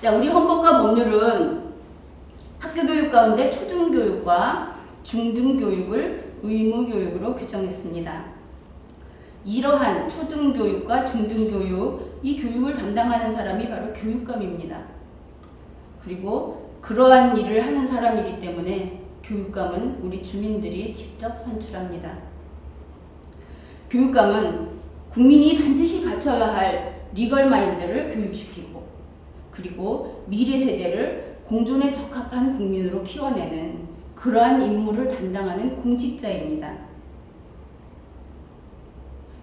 자, 우리 헌법과 법률은 학교교육 가운데 초등교육과 중등교육을 의무교육으로 규정했습니다. 이러한 초등교육과 중등교육, 이 교육을 담당하는 사람이 바로 교육감입니다. 그리고 그러한 일을 하는 사람이기 때문에 교육감은 우리 주민들이 직접 선출합니다. 교육감은 국민이 반드시 갖춰야 할 리걸 마인드를 교육시키고, 그리고 미래 세대를 공존에 적합한 국민으로 키워내는 그러한 임무를 담당하는 공직자입니다.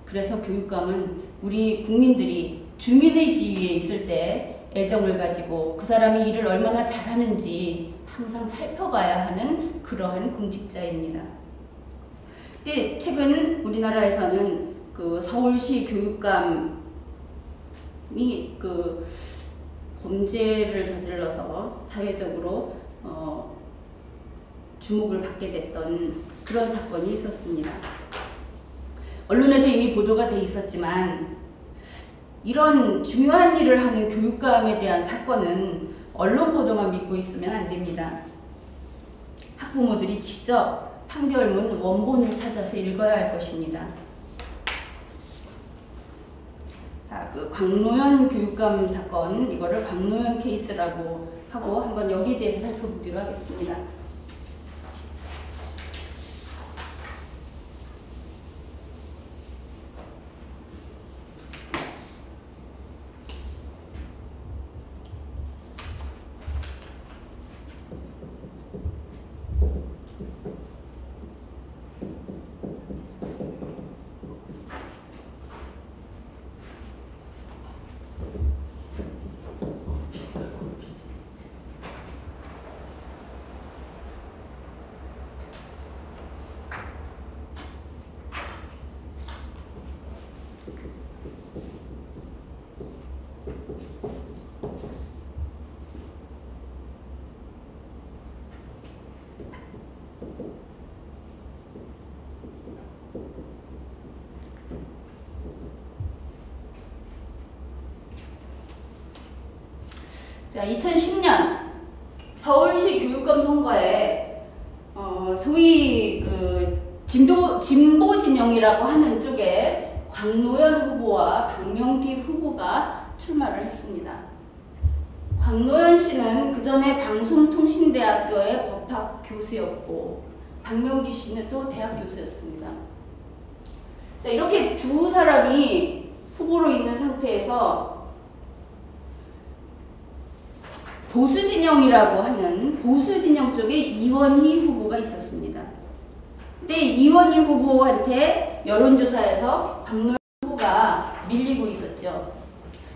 그래서 교육감은 우리 국민들이 주민의 지위에 있을 때 애정을 가지고 그 사람이 일을 얼마나 잘하는지 항상 살펴봐야 하는 그러한 공직자입니다. 근데 최근 우리나라에서는 그 서울시 교육감이 그 범죄를 저질러서 사회적으로 주목을 받게 됐던 그런 사건이 있었습니다. 언론에도 이미 보도가 돼 있었지만 이런 중요한 일을 하는 교육감에 대한 사건은 언론 보도만 믿고 있으면 안 됩니다. 학부모들이 직접 판결문 원본을 찾아서 읽어야 할 것입니다. 자, 그 광노현 교육감 사건, 이거를 광노현 케이스라고 하고 한번 여기에 대해서 살펴보기로 하겠습니다. 자, 2010년 서울시 교육감 선거에 소위 그 진보 진영이라고 하는 쪽에 광노현 후보와 박명기 후보가 출마를 했습니다. 광노현 씨는 그 전에 방송통신대학교의 법학 교수였고 박명기 씨는 또 대학 교수였습니다. 자, 이렇게 두 사람이 후보로 있는 상태에서 보수진영이라고 하는 보수진영 쪽에 이원희 후보가 있었습니다. 근데 이원희 후보한테 여론조사에서 박노현 후보가 밀리고 있었죠.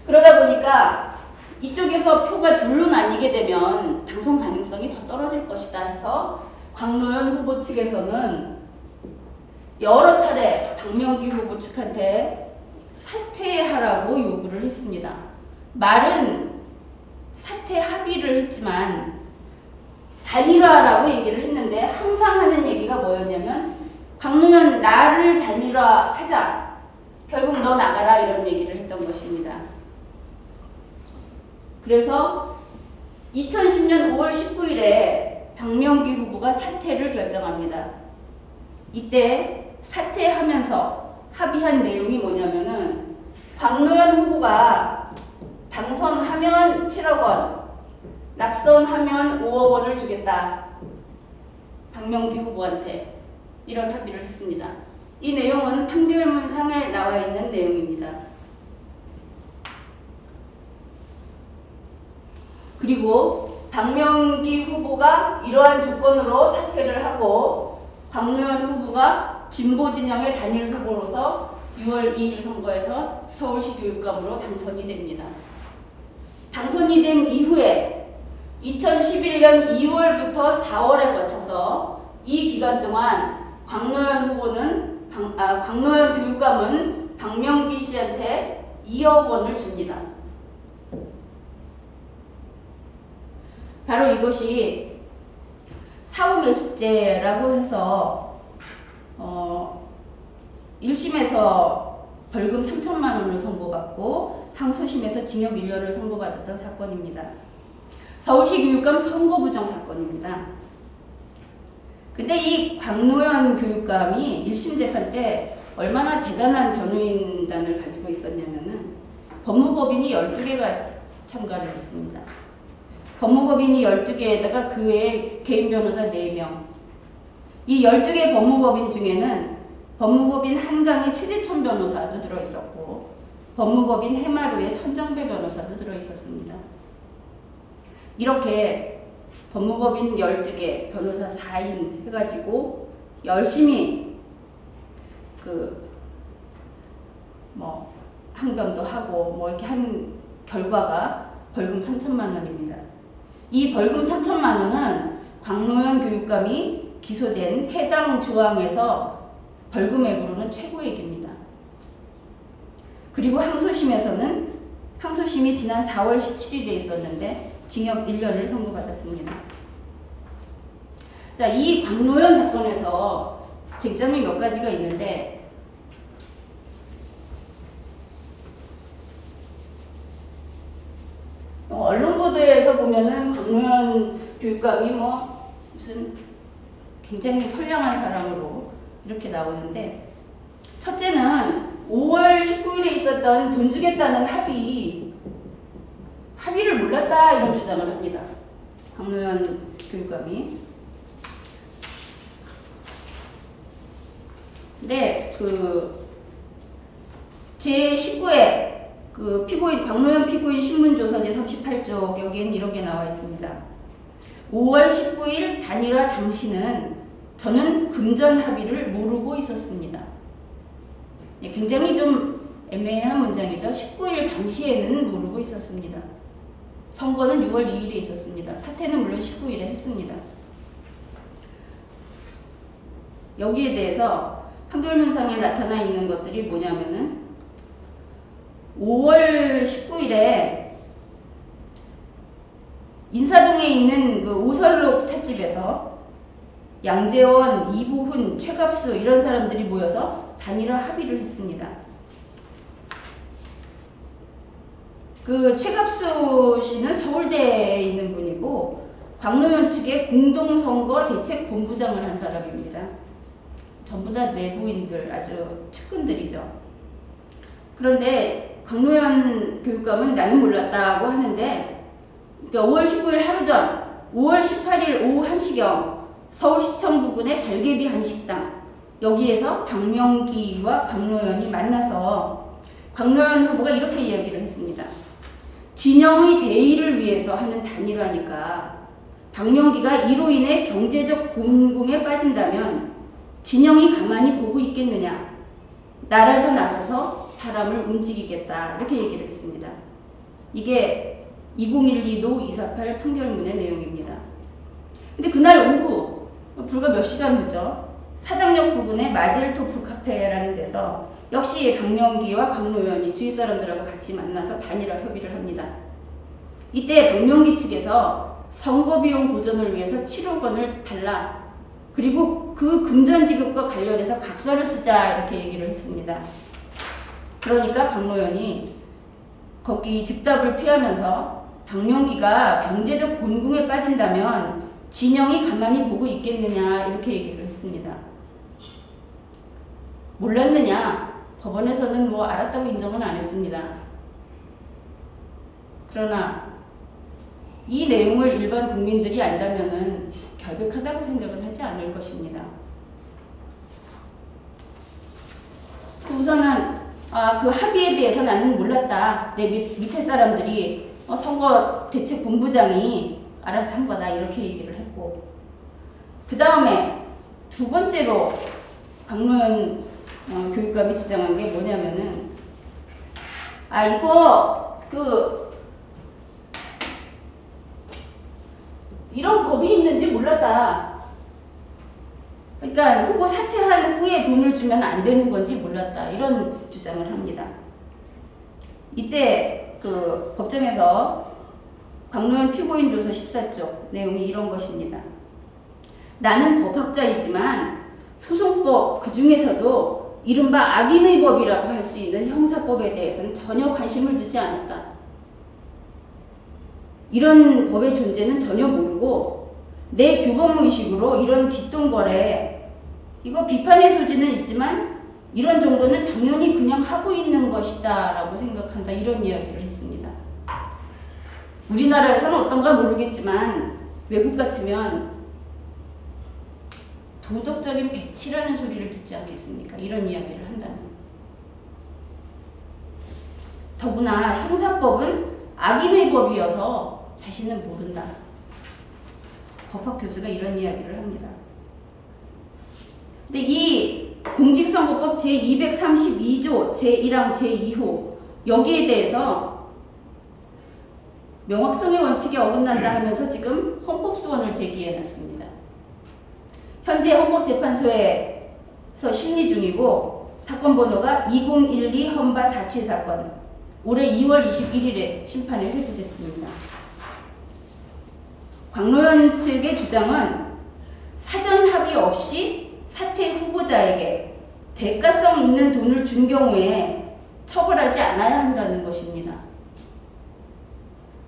그러다 보니까 이쪽에서 표가 둘로 나뉘게 되면 당선 가능성이 더 떨어질 것이다 해서 광노현 후보 측에서는 여러 차례 박명기 후보 측한테 사퇴하라고 요구를 했습니다. 말은 사퇴 합의를 했지만 단일화라고 얘기를 했는데 항상 하는 얘기가 뭐였냐면 광노현 나를 단일화하자. 결국 너 나가라 이런 얘기를 했던 것입니다. 그래서 2010년 5월 19일에 박명기 후보가 사퇴를 결정합니다. 이때 사퇴하면서 합의한 내용이 뭐냐면은 광노현 후보가 당선하면 7억 원, 낙선하면 5억 원을 주겠다. 박명기 후보한테 이런 합의를 했습니다. 이 내용은 판결문상에 나와 있는 내용입니다. 그리고 박명기 후보가 이러한 조건으로 사퇴를 하고 광노현 후보가 진보진영의 단일 후보로서 6월 2일 선거에서 서울시 교육감으로 당선이 됩니다. 당선이 된 이후에 2011년 2월부터 4월에 거쳐서 이 기간 동안 광노현 교육감은 박명기 씨한테 2억 원을 줍니다. 바로 이것이 사후매수죄라고 해서 1심에서 벌금 3천만 원을 선고받고 항소심에서 징역 1년을 선고받았던 사건입니다. 서울시 교육감 선거 부정 사건입니다. 근데 이 광노현 교육감이 1심 재판 때 얼마나 대단한 변호인단을 가지고 있었냐면은 법무법인이 12개가 참가를 했습니다. 법무법인이 12개에다가 그 외에 개인 변호사 4명. 이 12개 법무법인 중에는 법무법인 한강의 최재천 변호사도 들어있었고 법무법인 해마루의 천정배 변호사도 들어있었습니다. 이렇게 법무법인 12개 변호사 4인 해가지고 열심히 항변도 하고 이렇게 한 결과가 벌금 3천만 원입니다. 이 벌금 3천만 원은 광노현 교육감이 기소된 해당 조항에서 벌금액으로는 최고액입니다. 그리고 항소심이 지난 4월 17일에 있었는데 징역 1년을 선고받았습니다. 자, 이 광노현 사건에서 쟁점이 몇 가지가 있는데 언론 보도에서 보면은 광노현 교육감이 무슨 굉장히 선량한 사람으로 이렇게 나오는데 첫째는 5월 19일에 있었던 돈 주겠다는 합의를 몰랐다 이런 주장을 합니다. 광노현 교육감이. 근데 제19회 광노현 피고인 신문조서 제38쪽 여기엔 이렇게 나와 있습니다. 5월 19일 단일화 당시는 저는 금전 합의를 모르고 있었습니다. 굉장히 좀 애매한 문장이죠. 19일 당시에는 모르고 있었습니다. 선거는 6월 2일에 있었습니다. 사퇴는 물론 19일에 했습니다. 여기에 대해서 판결문상에 나타나 있는 것들이 뭐냐면은 5월 19일에 인사동에 있는 오설록 찻집에서 양재원, 이보훈, 최갑수 이런 사람들이 모여서 단일화 합의를 했습니다. 최갑수 씨는 서울대에 있는 분이고 광노현 측의 공동선거 대책본부장을 한 사람입니다. 전부 다 내부인들, 아주 측근들이죠. 그런데 광노현 교육감은 나는 몰랐다고 하는데 5월 19일 하루 전 5월 18일 오후 1시경 서울시청 부근의 달개비 한식당 여기에서 박명기와 광노현이 만나서 광노현 후보가 이렇게 이야기를 했습니다. 진영의 대의를 위해서 하는 단일화니까 박명기가 이로 인해 경제적 곤궁에 빠진다면 진영이 가만히 보고 있겠느냐. 나라도 나서서 사람을 움직이겠다. 이렇게 얘기를 했습니다. 이게 2012도 248 판결문의 내용입니다. 근데 그날 오후 불과 몇 시간 후죠. 사당역 부근의 마젤토프 카페라는 데서 역시 박명기와 광노현이 주위 사람들하고 같이 만나서 단일화 협의를 합니다. 이때 박명기 측에서 선거비용 보전을 위해서 7억 원을 달라. 그리고 그 금전 지급과 관련해서 각서를 쓰자 이렇게 얘기를 했습니다. 그러니까 광노현이 거기 즉답을 피하면서 박명기가 경제적 곤궁에 빠진다면 진영이 가만히 보고 있겠느냐 이렇게 얘기를 했습니다. 몰랐느냐? 법원에서는 알았다고 인정은 안 했습니다. 그러나 이 내용을 일반 국민들이 안다면은 결백하다고 생각은 하지 않을 것입니다. 우선은 그 합의에 대해서 나는 몰랐다. 내 밑에 사람들이 선거 대책 본부장이 알아서 한 거다 이렇게 얘기를 했고 그 다음에 두 번째로 광노현 교육감이 주장한 게 뭐냐면은 이거 이런 법이 있는지 몰랐다. 그러니까 후보 사퇴한 후에 돈을 주면 안 되는 건지 몰랐다. 이런 주장을 합니다. 이때 법정에서 광노현 피고인 조서 14쪽 내용이 이런 것입니다. 나는 법학자이지만 소송법 그 중에서도 이른바 악인의 법이라고 할 수 있는 형사법에 대해서는 전혀 관심을 두지 않았다. 이런 법의 존재는 전혀 모르고 내 규범의식으로 이런 뒷돈거래, 이거 비판의 소지는 있지만 이런 정도는 당연히 그냥 하고 있는 것이다 라고 생각한다. 이런 이야기를 했습니다. 우리나라에서는 어떤가 모르겠지만 외국 같으면 도덕적인 백치라는 소리를 듣지 않겠습니까? 이런 이야기를 한다면. 더구나 형사법은 악인의 법이어서 자신은 모른다. 법학 교수가 이런 이야기를 합니다. 근데 이 공직선거법 제232조 제1항 제2호 여기에 대해서 명확성의 원칙에 어긋난다 하면서 지금 헌법소원을 제기해놨습니다. 현재 헌법재판소에서 심리 중이고 사건 번호가 2012 헌바 47 사건, 올해 2월 21일에 심판이 회부됐습니다. 광노현 측의 주장은 사전 합의 없이 사퇴 후보자에게 대가성 있는 돈을 준 경우에 처벌하지 않아야 한다는 것입니다.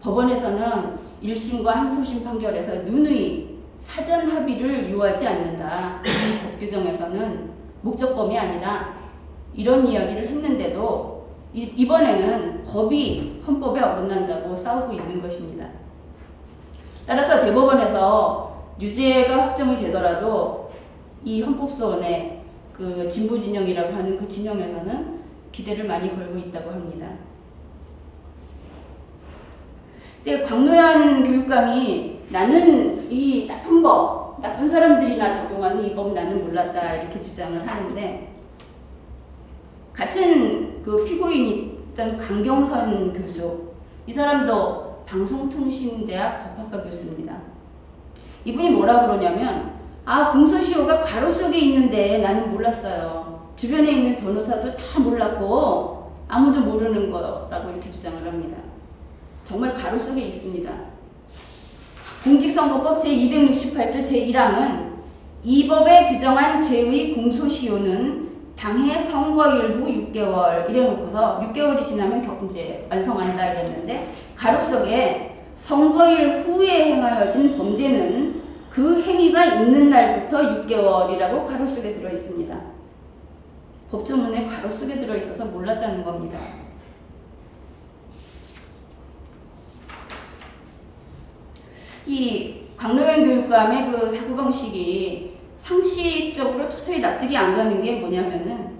법원에서는 1심과 항소심 판결에서 누누이 사전 합의를 유하지 않는다. 이 법 규정에서는 목적범이 아니다. 이런 이야기를 했는데도 이번에는 법이 헌법에 어긋난다고 싸우고 있는 것입니다. 따라서 대법원에서 유죄가 확정이 되더라도 이 헌법소원의 그 진보 진영이라고 하는 그 진영에서는 기대를 많이 걸고 있다고 합니다. 근데 광노현 교육감이 나는 이 나쁜 법, 나쁜 사람들이나 적용하는 이 법 나는 몰랐다 이렇게 주장을 하는데, 같은 그 피고인이던 강경선 교수, 이 사람도 방송통신대학 법학과 교수입니다. 이분이 뭐라 그러냐면, 공소시효가 괄호 속에 있는데 나는 몰랐어요. 주변에 있는 변호사도 다 몰랐고 아무도 모르는 거라고 이렇게 주장을 합니다. 정말 괄호 속에 있습니다. 공직선거법 제268조 제1항은 이 법에 규정한 죄의 공소시효는 당해 선거일 후 6개월 이래놓고서 6개월이 지나면 이제 완성한다 이랬는데, 괄호 속에 선거일 후에 행하여진 범죄는 그 행위가 있는 날부터 6개월이라고 괄호 속에 들어있습니다. 법조문에 괄호 속에 들어있어서 몰랐다는 겁니다. 이 광노현 교육감의 그 사고방식이 상식적으로 도저히 납득이 안 가는 게 뭐냐면은,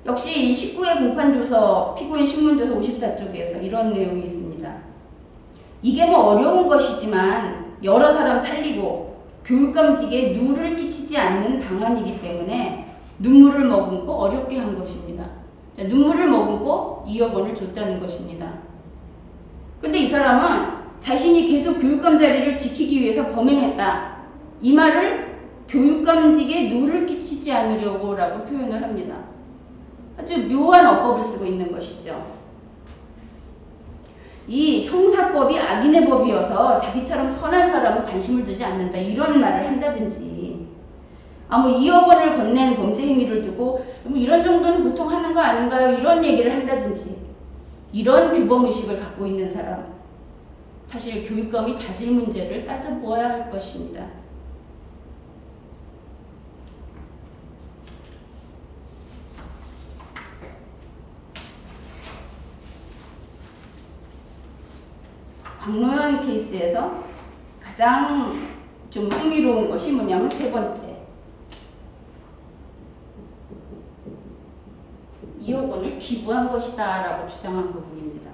역시 이 19회 공판조서 피고인 신문조서 54쪽에서 이런 내용이 있습니다. 이게 뭐 어려운 것이지만 여러 사람 살리고 교육감직에 누를 끼치지 않는 방안이기 때문에 눈물을 머금고 어렵게 한 것입니다. 자, 눈물을 머금고 2억 원을 줬다는 것입니다. 근데 이 사람은 자신이 계속 교육감 자리를 지키기 위해서 범행했다. 이 말을 교육감직에 누를 끼치지 않으려고 라고 표현을 합니다. 아주 묘한 어법을 쓰고 있는 것이죠. 이 형사법이 악인의 법이어서 자기처럼 선한 사람은 관심을 두지 않는다. 이런 말을 한다든지, 뭐 2억 원을 건넨 범죄 행위를 두고 뭐 이런 정도는 보통 하는 거 아닌가요? 이런 얘기를 한다든지, 이런 규범의식을 갖고 있는 사람, 사실 교육감이 자질 문제를 따져보아야 할 것입니다. 광노현 케이스에서 가장 좀 흥미로운 것이 뭐냐면 세 번째, 2억 원을 기부한 것이다 라고 주장한 부분입니다.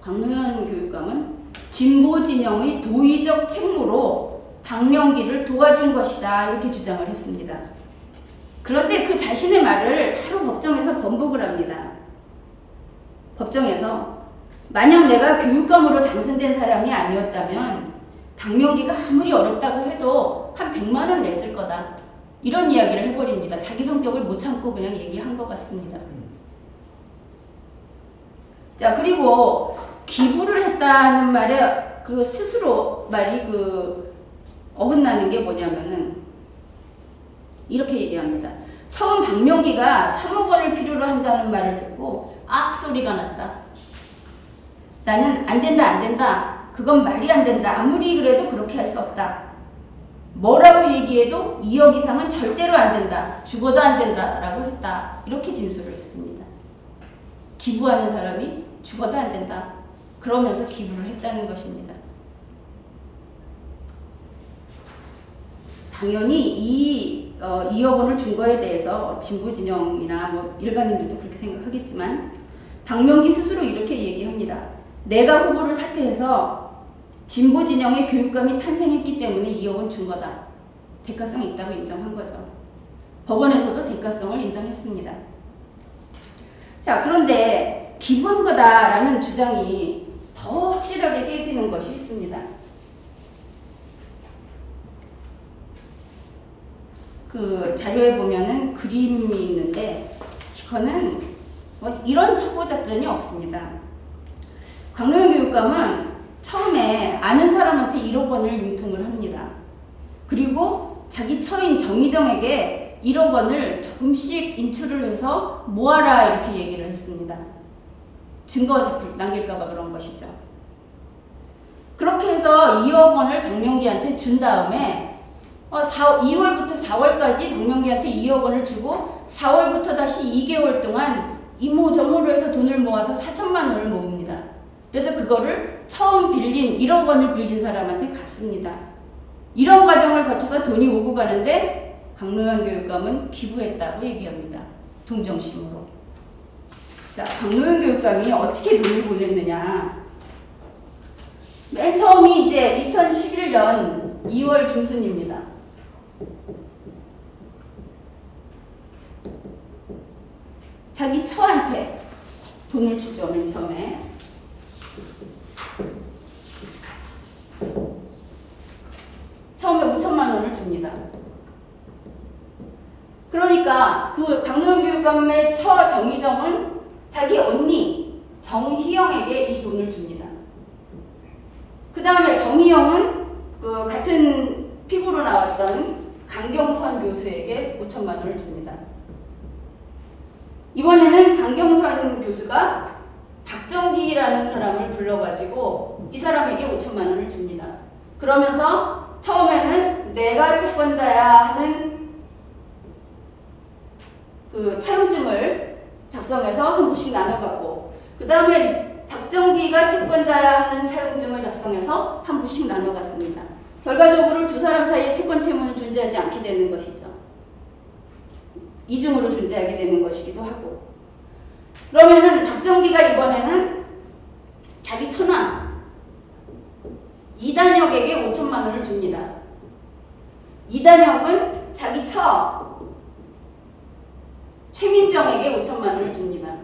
광노현 교육감은 진보 진영의 도의적 책무로 박명기를 도와준 것이다 이렇게 주장을 했습니다. 그런데 그 자신의 말을 하루 법정에서 번복을 합니다. 법정에서 만약 내가 교육감으로 당선된 사람이 아니었다면 박명기가 아무리 어렵다고 해도 한 100만 원 냈을 거다. 이런 이야기를 해버립니다. 자기 성격을 못 참고 그냥 얘기한 것 같습니다. 자, 그리고 기부를 했다는 말에 그 스스로 말이 그 어긋나는 게 뭐냐면은 이렇게 얘기합니다. 처음 박명기가 3억 원을 필요로 한다는 말을 듣고 악소리가 났다. 나는 안 된다, 안 된다. 그건 말이 안 된다. 아무리 그래도 그렇게 할 수 없다. 뭐라고 얘기해도 2억 이상은 절대로 안 된다. 죽어도 안 된다. 라고 했다. 이렇게 진술을 했습니다. 기부하는 사람이 죽어도 안 된다. 그러면서 기부를 했다는 것입니다. 당연히 이 2억 원을 준 거에 대해서 진보진영이나 뭐 일반인들도 그렇게 생각하겠지만 박명기 스스로 이렇게 얘기합니다. 내가 후보를 사퇴해서 진보진영의 교육감이 탄생했기 때문에 2억 원 준 거다. 대가성이 있다고 인정한 거죠. 법원에서도 대가성을 인정했습니다. 자, 그런데 기부한 거다라는 주장이 더 확실하게 깨지는 것이 있습니다. 그 자료에 보면은 그림이 있는데 이거는 뭐 이런 첩보 작전이 없습니다. 강노현 교육감은 처음에 아는 사람한테 1억 원을 융통을 합니다. 그리고 자기 처인 정희정에게 1억 원을 조금씩 인출을 해서 모아라 이렇게 얘기를 했습니다. 증거 남길까봐 그런 것이죠. 그렇게 해서 2억 원을 박명기한테 준 다음에 2월부터 4월까지 박명기한테 2억 원을 주고 4월부터 다시 2개월 동안 이모저모로 해서 돈을 모아서 4천만 원을 모읍니다. 그래서 그거를 처음 빌린 1억 원을 빌린 사람한테 갚습니다. 이런 과정을 거쳐서 돈이 오고 가는데 강노현 교육감은 기부했다고 얘기합니다. 동정심으로. 자, 강노현 교육감이 어떻게 돈을 보냈느냐. 맨 처음이 이제 2011년 2월 중순입니다. 자기 처한테 돈을 주죠, 맨 처음에. 처음에 5천만 원을 줍니다. 그러니까 그 강노현 교육감의 처 정희정은 자기 언니 정희영에게 이 돈을 줍니다. 그 다음에 정희영은 그 같은 피고로 나왔던 강경선 교수에게 5천만 원을 줍니다. 이번에는 강경선 교수가 박정기라는 사람을 불러가지고 이 사람에게 5천만 원을 줍니다. 그러면서 처음에는 내가 채권자야 하는 그 차용증을 작성해서 한 부씩 나눠갖고 그 다음에 박정기가 채권자야 하는 차용증을 작성해서 한 부씩 나눠갔습니다. 결과적으로 두 사람 사이에 채권 채무는 존재하지 않게 되는 것이죠. 이중으로 존재하게 되는 것이기도 하고. 그러면은 박정기가 이번에는 자기 처남 이단혁에게 5천만 원을 줍니다. 이단혁은 자기 처 최민정에게 5천만 원을 줍니다.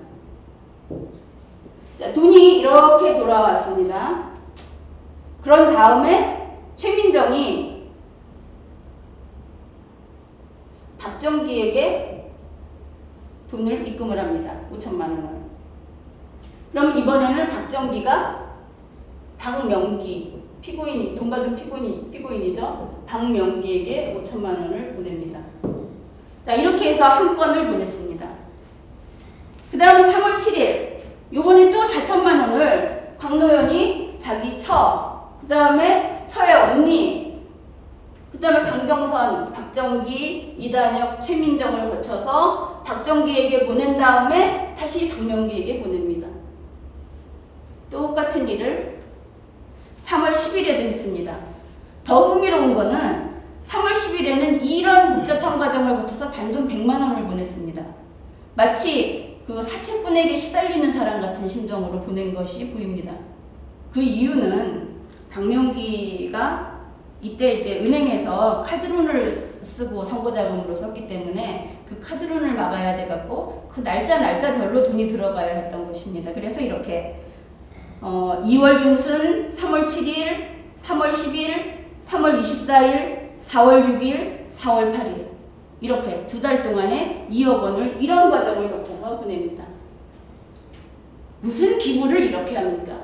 자, 돈이 이렇게 돌아왔습니다. 그런 다음에 최민정이 박정기에게 돈을 입금을 합니다. 5천만 원을. 그럼 이번에는 박정기가 박명기, 피고인, 돈 받은 피고인이죠. 박명기에게 5천만 원을 보냅니다. 자, 이렇게 해서 한 건을 보냈습니다. 그 다음에 3월 7일, 요번에 또 4천만 원을 강노현이 자기 처, 그 다음에 처의 언니, 그 다음에 강경선, 박정기, 이단혁, 최민정을 거쳐서 박정기에게 보낸 다음에 다시 박명기에게 보냅니다. 똑같은 일을 3월 10일에도 했습니다. 더 흥미로운 거는 3월 10일에는 이런 복잡한 과정을 거쳐서 단돈 100만 원을 보냈습니다. 마치 그 사채꾼에게 시달리는 사람 같은 심정으로 보낸 것이 보입니다. 그 이유는 박명기가 이때 이제 은행에서 카드론을 쓰고 선거자금으로 썼기 때문에 그 카드론을 막아야 돼갖고 그 날짜별로 돈이 들어가야 했던 것입니다. 그래서 이렇게 2월 중순, 3월 7일, 3월 10일, 3월 24일, 4월 6일, 4월 8일 이렇게 두 달 동안에 2억 원을 이런 과정을 거쳐서 보냅니다. 무슨 기부를 이렇게 합니까?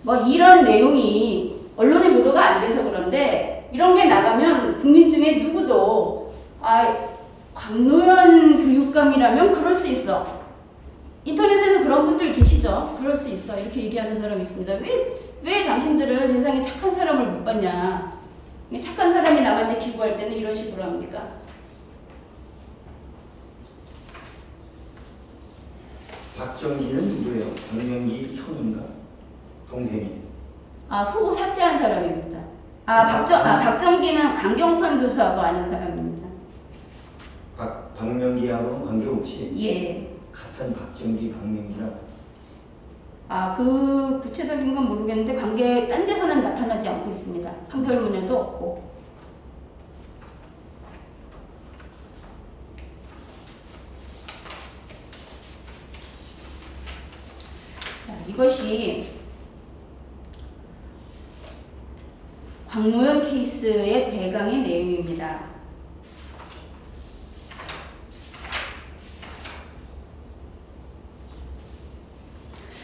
뭐 이런 내용이 언론에 보도가 안 돼서 그런데 이런 게 나가면 국민 중에 누구도 광노현 교육감이라면 그럴 수 있어. 인터넷에는 그런 분들 계시죠. 그럴 수 있어. 이렇게 얘기하는 사람이 있습니다. 왜 당신들은 세상에 착한 사람을 못 봤냐. 착한 사람이 남한테 기부할 때는 이런 식으로 합니까? 박정기는 누구예요? 박명기 형인가? 동생이. 후보 사퇴한 사람입니다. 박정기는 강경선 교수하고 아는 사람입니다. 박명기하고는 관계없이? 예. 같은 박정기, 박명기라. 그 구체적인 건 모르겠는데 관계 딴 데서는 나타나지 않고 있습니다. 판결문에도 없고. 자, 이것이 광노현 케이스의 대강의 내용입니다.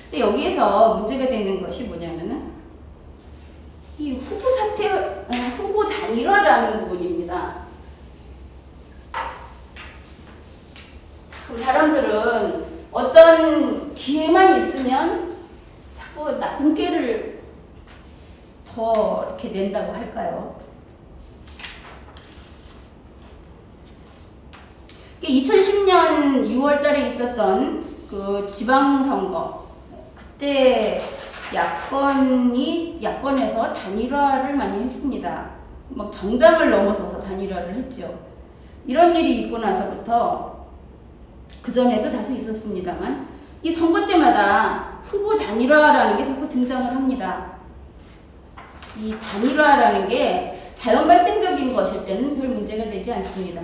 근데 여기에서 문제가 되는 것이 뭐냐면은 이 후보 사퇴, 후보 단일화라는 부분입니다. 사람들은 어떤 기회만 있으면 자꾸 나쁜 꾀를 더 이렇게 낸다고 할까요? 2010년 6월 달에 있었던 그 지방선거, 그때 야권에서 단일화를 많이 했습니다. 막 정당을 넘어서서 단일화를 했죠. 이런 일이 있고 나서부터 그전에도 다소 있었습니다만 이 선거 때마다 후보 단일화라는 게 자꾸 등장을 합니다. 이 단일화라는 게 자연 발생적인 것일 때는 별 문제가 되지 않습니다.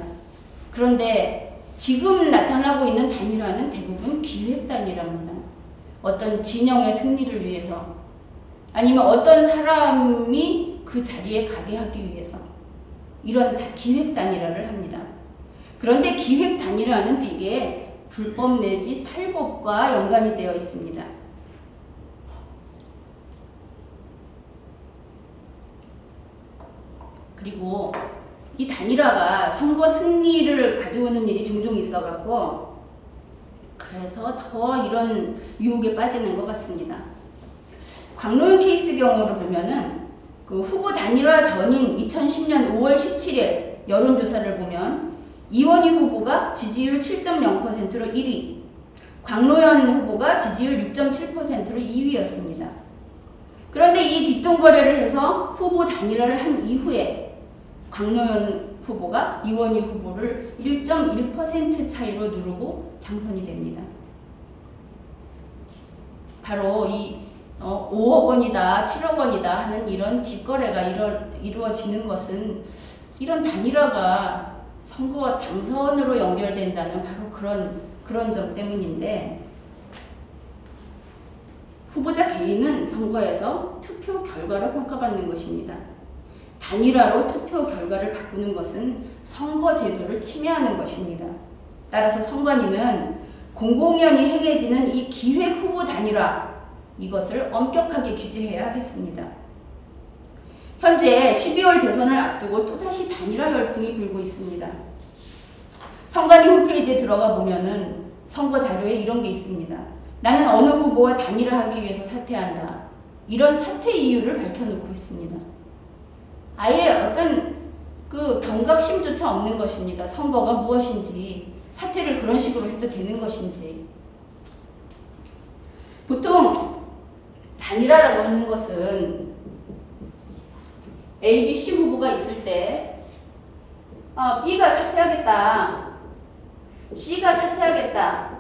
그런데 지금 나타나고 있는 단일화는 대부분 기획 단일화입니다. 어떤 진영의 승리를 위해서 아니면 어떤 사람이 그 자리에 가게 하기 위해서 이런 기획 단일화를 합니다. 그런데 기획 단일화는 대개 불법 내지 탈법과 연관이 되어 있습니다. 그리고 이 단일화가 선거 승리를 가져오는 일이 종종 있어갖고 그래서 더 이런 유혹에 빠지는 것 같습니다. 광노현 케이스 경우를 보면은 그 후보 단일화 전인 2010년 5월 17일 여론조사를 보면 이원희 후보가 지지율 7.0%로 1위, 광노현 후보가 지지율 6.7%로 2위였습니다. 그런데 이 뒷동거래를 해서 후보 단일화를 한 이후에 광노현 후보가 이원희 후보를 1.1% 차이로 누르고 당선이 됩니다. 바로 이 5억 원이다, 7억 원이다 하는 이런 뒷거래가 이루어지는 것은 이런 단일화가 선거 당선으로 연결된다는 바로 그런 점 때문인데 후보자 개인은 선거에서 투표 결과로 평가받는 것입니다. 단일화로 투표 결과를 바꾸는 것은 선거 제도를 침해하는 것입니다. 따라서 선관위는 공공연히 행해지는 이 기획 후보 단일화 이것을 엄격하게 규제해야 하겠습니다. 현재 12월 대선을 앞두고 또다시 단일화 열풍이 불고 있습니다. 선관위 홈페이지에 들어가 보면은 선거 자료에 이런 게 있습니다. 나는 어느 후보와 단일화하기 위해서 사퇴한다. 이런 사퇴 이유를 밝혀놓고 있습니다. 아예 어떤 그 경각심조차 없는 것입니다. 선거가 무엇인지, 사퇴를 그런 식으로 해도 되는 것인지. 보통 단일화라고 하는 것은 A, B, C 후보가 있을 때 B가 사퇴하겠다, C가 사퇴하겠다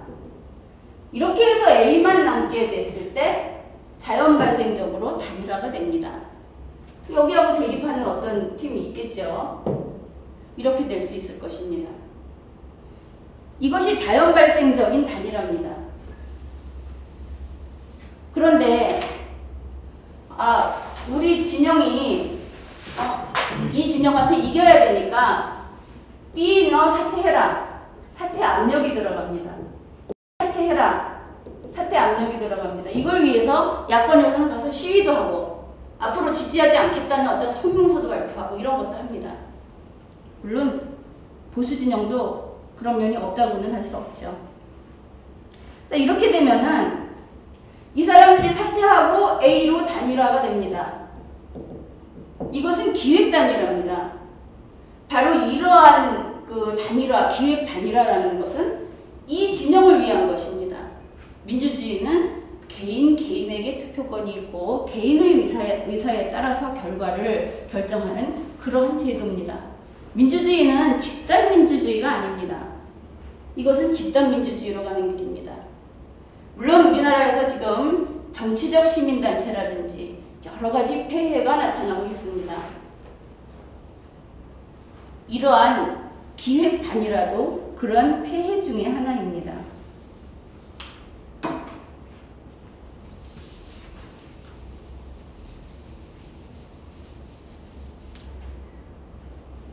이렇게 해서 A만 남게 됐을 때 자연 발생적으로 단일화가 됩니다. 여기하고 대립하는 어떤 팀이 있겠죠. 이렇게 될 수 있을 것입니다. 이것이 자연 발생적인 단일화입니다. 그런데 우리 진영이 이 진영한테 이겨야 되니까 B 너 사퇴해라. 사퇴 압력이 들어갑니다. 사퇴해라. 사퇴 압력이 들어갑니다. 이걸 위해서 야권에서는 가서 시위도 하고 앞으로 지지하지 않겠다는 어떤 성명서도 발표하고 이런 것도 합니다. 물론 보수 진영도 그런 면이 없다고는 할 수 없죠. 자, 이렇게 되면은 이 사람들이 사퇴하고 A로 단일화가 됩니다. 이것은 기획 단일화입니다. 바로 이러한 그 단일화, 기획 단일화라는 것은 이 진영을 위한 것입니다. 민주주의는 개인에게 투표권이 있고 개인의 의사에 따라서 결과를 결정하는 그러한 제도입니다. 민주주의는 집단 민주주의가 아닙니다. 이것은 집단 민주주의로 가는 길입니다. 물론 우리나라에서 지금 정치적 시민단체라든지 여러 가지 폐해가 나타나고 있습니다. 이러한 기획 단일화도 그런 폐해 중에 하나입니다.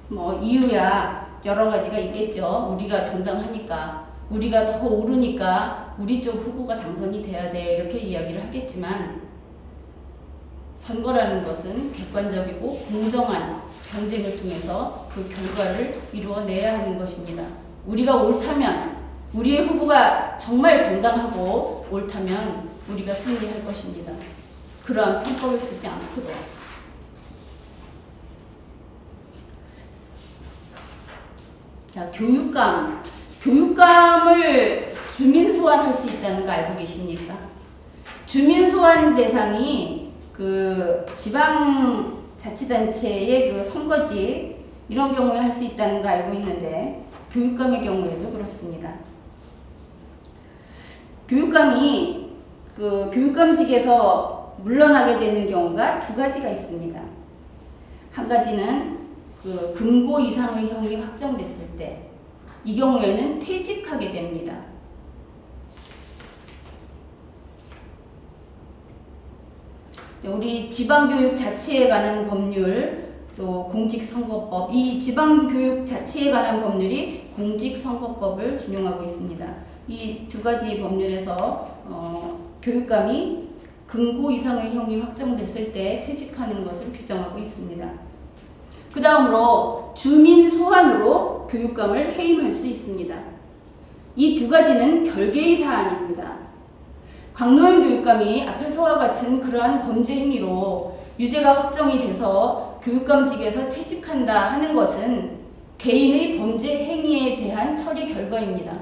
뭐 이유야 여러 가지가 있겠죠. 우리가 정당하니까, 우리가 더 오르니까 우리 쪽 후보가 당선이 돼야 돼 이렇게 이야기를 하겠지만, 선거라는 것은 객관적이고 공정한 경쟁을 통해서 그 결과를 이루어내야 하는 것입니다. 우리가 옳다면, 우리의 후보가 정말 정당하고 옳다면 우리가 승리할 것입니다. 그러한 편법을 쓰지 않도록. 자, 교육감을 주민 소환할 수 있다는 거 알고 계십니까? 주민 소환 대상이 그 지방자치단체의 그 선거지 이런 경우에 할 수 있다는 거 알고 있는데, 교육감의 경우에도 그렇습니다. 교육감이 그 교육감직에서 물러나게 되는 경우가 두 가지가 있습니다. 한 가지는 그 금고 이상의 형이 확정됐을 때, 이 경우에는 퇴직하게 됩니다. 우리 지방교육 자치에 관한 법률, 또 공직선거법, 이 지방교육 자치에 관한 법률이 공직선거법을 준용하고 있습니다. 이 두 가지 법률에서 교육감이 금고 이상의 형이 확정됐을 때 퇴직하는 것을 규정하고 있습니다. 그 다음으로 주민 소환으로 교육감을 해임할 수 있습니다. 이 두 가지는 별개의 사안입니다. 광노현 교육감이 앞에서와 같은 그러한 범죄 행위로 유죄가 확정이 돼서 교육감직에서 퇴직한다 하는 것은 개인의 범죄 행위에 대한 처리 결과입니다.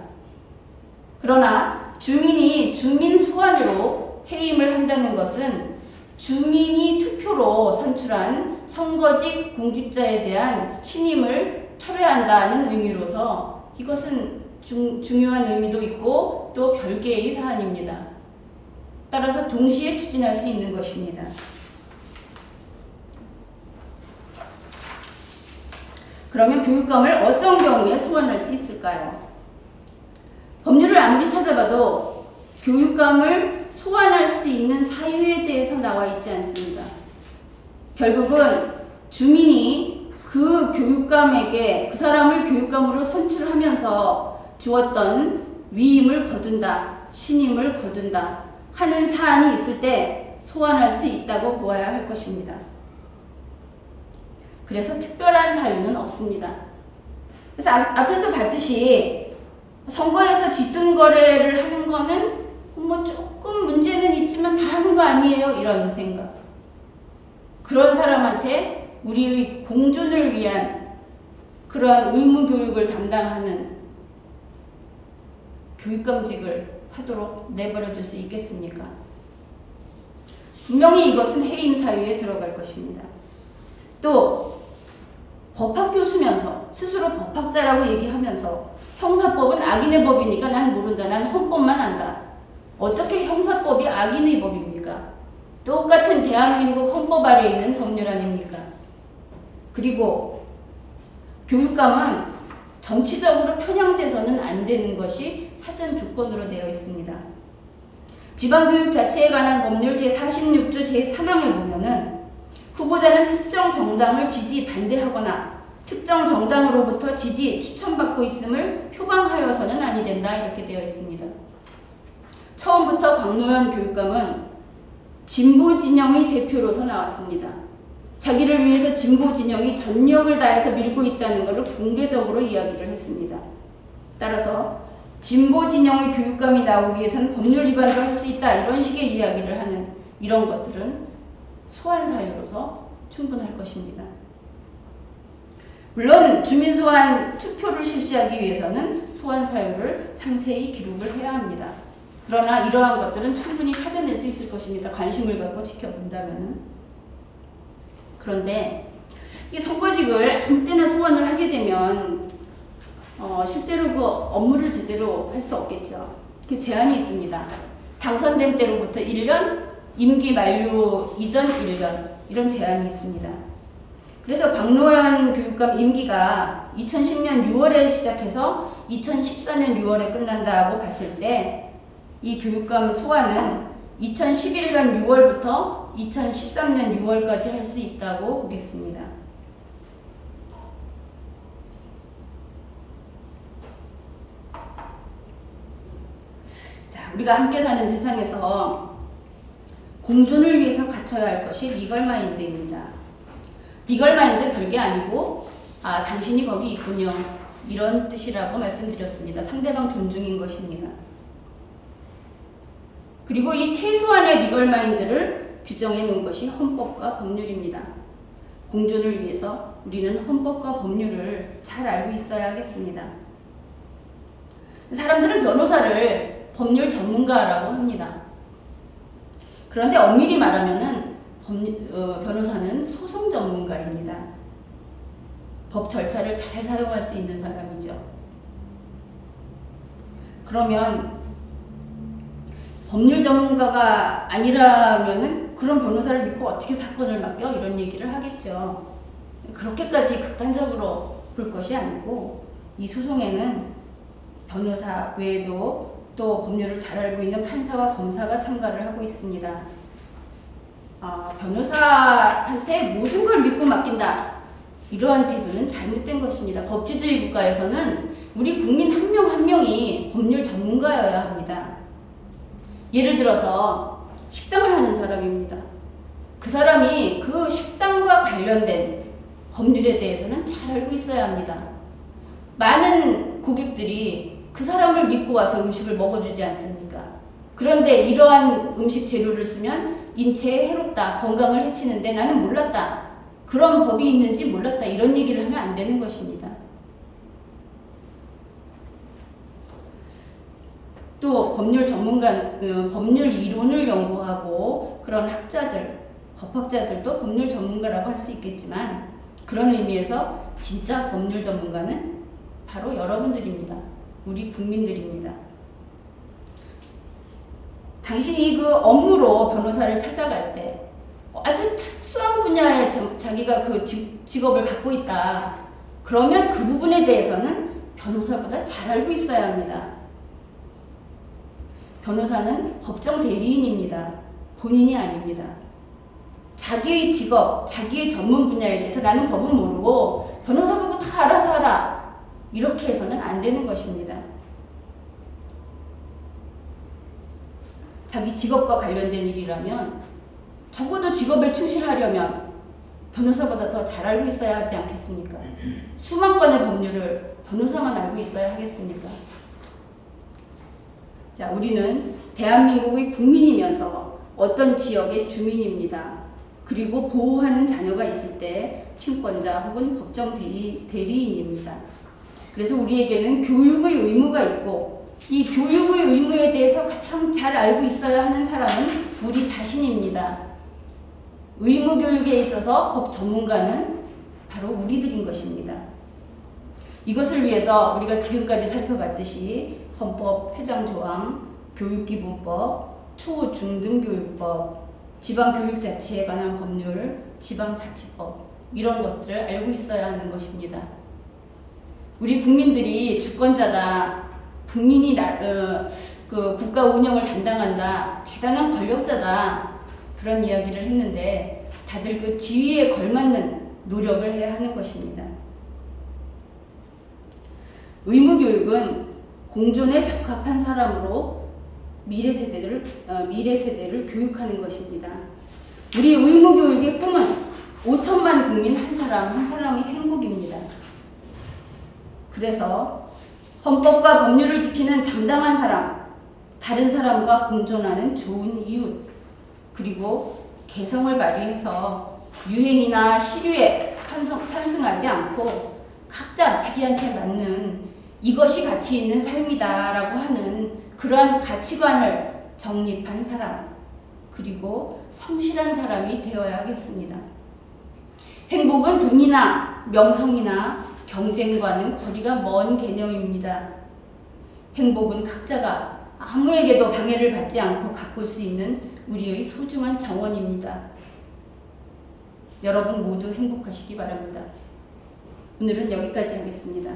그러나 주민이 주민 소환으로 해임을 한다는 것은 주민이 투표로 선출한 선거직 공직자에 대한 신임을 철회한다는 의미로서 이것은 중요한 의미도 있고 또 별개의 사안입니다. 따라서 동시에 추진할 수 있는 것입니다. 그러면 교육감을 어떤 경우에 소환할 수 있을까요? 법률을 아무리 찾아봐도 교육감을 소환할 수 있는 사유에 대해서 나와 있지 않습니다. 결국은 주민이 그 교육감에게 그 사람을 교육감으로 선출하면서 주었던 위임을 거둔다, 신임을 거둔다 하는 사안이 있을 때 소환할 수 있다고 보아야 할 것입니다. 그래서 특별한 사유는 없습니다. 그래서 앞에서 봤듯이 선거에서 뒷돈 거래를 하는 거는 뭐 조금 문제는 있지만 다 하는 거 아니에요, 이런 생각. 그런 사람한테 우리의 공존을 위한 그러한 의무 교육을 담당하는 교육감직을 하도록 내버려 둘 수 있겠습니까? 분명히 이것은 해임 사유에 들어갈 것입니다. 또 법학교수면서 스스로 법학자라고 얘기하면서 형사법은 악인의 법이니까 난 모른다, 난 헌법만 안다. 어떻게 형사법이 악인의 법입니까? 똑같은 대한민국 헌법 아래에 있는 법률 아닙니까? 그리고 교육감은 정치적으로 편향돼서는 안 되는 것이 사전 조건으로 되어 있습니다. 지방교육 자체에 관한 법률 제46조 제3항에 보면은 후보자는 특정 정당을 지지 반대하거나 특정 정당으로부터 지지, 추천받고 있음을 표방하여서는 아니 된다 이렇게 되어 있습니다. 처음부터 광노현 교육감은 진보 진영의 대표로서 나왔습니다. 자기를 위해서 진보 진영이 전력을 다해서 밀고 있다는 것을 공개적으로 이야기를 했습니다. 따라서 진보 진영의 교육감이 나오기 위해서는 법률 위반도 할 수 있다 이런 식의 이야기를 하는 이런 것들은 소환 사유로서 충분할 것입니다. 물론 주민소환 투표를 실시하기 위해서는 소환 사유를 상세히 기록을 해야 합니다. 그러나 이러한 것들은 충분히 찾아낼 수 있을 것입니다. 관심을 갖고 지켜본다면은. 그런데 이 선거직을 아무 때나 소환을 하게 되면 실제로 그 업무를 제대로 할 수 없겠죠. 그 제한이 있습니다. 당선된 때로부터 1년, 임기 만료 이전 1년 이런 제한이 있습니다. 그래서 광노현 교육감 임기가 2010년 6월에 시작해서 2014년 6월에 끝난다고 봤을 때 이 교육감 소환은 2011년 6월부터 2013년 6월까지 할 수 있다고 보겠습니다. 자, 우리가 함께 사는 세상에서 공존을 위해서 갖춰야 할 것이 리걸마인드입니다. 리걸마인드 별게 아니고 당신이 거기 있군요. 이런 뜻이라고 말씀드렸습니다. 상대방 존중인 것입니다. 그리고 이 최소한의 리걸마인드를 규정해 놓은 것이 헌법과 법률입니다. 공존을 위해서 우리는 헌법과 법률을 잘 알고 있어야 하겠습니다. 사람들은 변호사를 법률 전문가라고 합니다. 그런데 엄밀히 말하면은 변호사는 소송 전문가입니다. 법 절차를 잘 사용할 수 있는 사람이죠. 그러면 법률 전문가가 아니라면은 그런 변호사를 믿고 어떻게 사건을 맡겨? 이런 얘기를 하겠죠. 그렇게까지 극단적으로 볼 것이 아니고 이 소송에는 변호사 외에도 또 법률을 잘 알고 있는 판사와 검사가 참가를 하고 있습니다. 변호사한테 모든 걸 믿고 맡긴다. 이러한 태도는 잘못된 것입니다. 법치주의 국가에서는 우리 국민 한 명 한 명이 법률 전문가여야 합니다. 예를 들어서 식당을 하는 사람입니다. 그 사람이 그 식당과 관련된 법률에 대해서는 잘 알고 있어야 합니다. 많은 고객들이 그 사람을 믿고 와서 음식을 먹어주지 않습니까? 그런데 이러한 음식 재료를 쓰면 인체에 해롭다, 건강을 해치는데 나는 몰랐다. 그런 법이 있는지 몰랐다. 이런 얘기를 하면 안 되는 것입니다. 또 법률 전문가, 법률 이론을 연구하고 그런 학자들, 법학자들도 법률 전문가라고 할 수 있겠지만 그런 의미에서 진짜 법률 전문가는 바로 여러분들입니다. 우리 국민들입니다. 당신이 그 업무로 변호사를 찾아갈 때 아주 특수한 분야에 자기가 그 직업을 갖고 있다. 그러면 그 부분에 대해서는 변호사보다 잘 알고 있어야 합니다. 변호사는 법정 대리인입니다. 본인이 아닙니다. 자기의 직업, 자기의 전문 분야에 대해서 나는 법은 모르고 변호사 보고 다 알아서 하라. 이렇게 해서는 안 되는 것입니다. 자기 직업과 관련된 일이라면 적어도 직업에 충실하려면 변호사보다 더 잘 알고 있어야 하지 않겠습니까? 수만 건의 법률을 변호사만 알고 있어야 하겠습니까? 자, 우리는 대한민국의 국민이면서 어떤 지역의 주민입니다. 그리고 보호하는 자녀가 있을 때 친권자 혹은 법정 대리인입니다. 그래서 우리에게는 교육의 의무가 있고 이 교육의 의무에 대해서 가장 잘 알고 있어야 하는 사람은 우리 자신입니다. 의무교육에 있어서 법 전문가는 바로 우리들인 것입니다. 이것을 위해서 우리가 지금까지 살펴봤듯이 헌법 해당 조항, 교육기본법, 초, 중, 등교육법, 지방교육자치에 관한 법률, 지방자치법 이런 것들을 알고 있어야 하는 것입니다. 우리 국민들이 주권자다, 국민이 그 국가 운영을 담당한다, 대단한 권력자다 그런 이야기를 했는데 다들 그 지위에 걸맞는 노력을 해야 하는 것입니다. 의무교육은 공존에 적합한 사람으로 미래 세대를 교육하는 것입니다. 우리 의무교육의 꿈은 5천만 국민 한 사람의 행복입니다. 그래서 헌법과 법률을 지키는 당당한 사람, 다른 사람과 공존하는 좋은 이웃, 그리고 개성을 발휘해서 유행이나 시류에 편승하지 않고 각자 자기한테 맞는 이것이 가치 있는 삶이다라고 하는 그러한 가치관을 정립한 사람, 그리고 성실한 사람이 되어야 하겠습니다. 행복은 돈이나 명성이나 경쟁과는 거리가 먼 개념입니다. 행복은 각자가 아무에게도 방해를 받지 않고 가꿀 수 있는 우리의 소중한 정원입니다. 여러분 모두 행복하시기 바랍니다. 오늘은 여기까지 하겠습니다.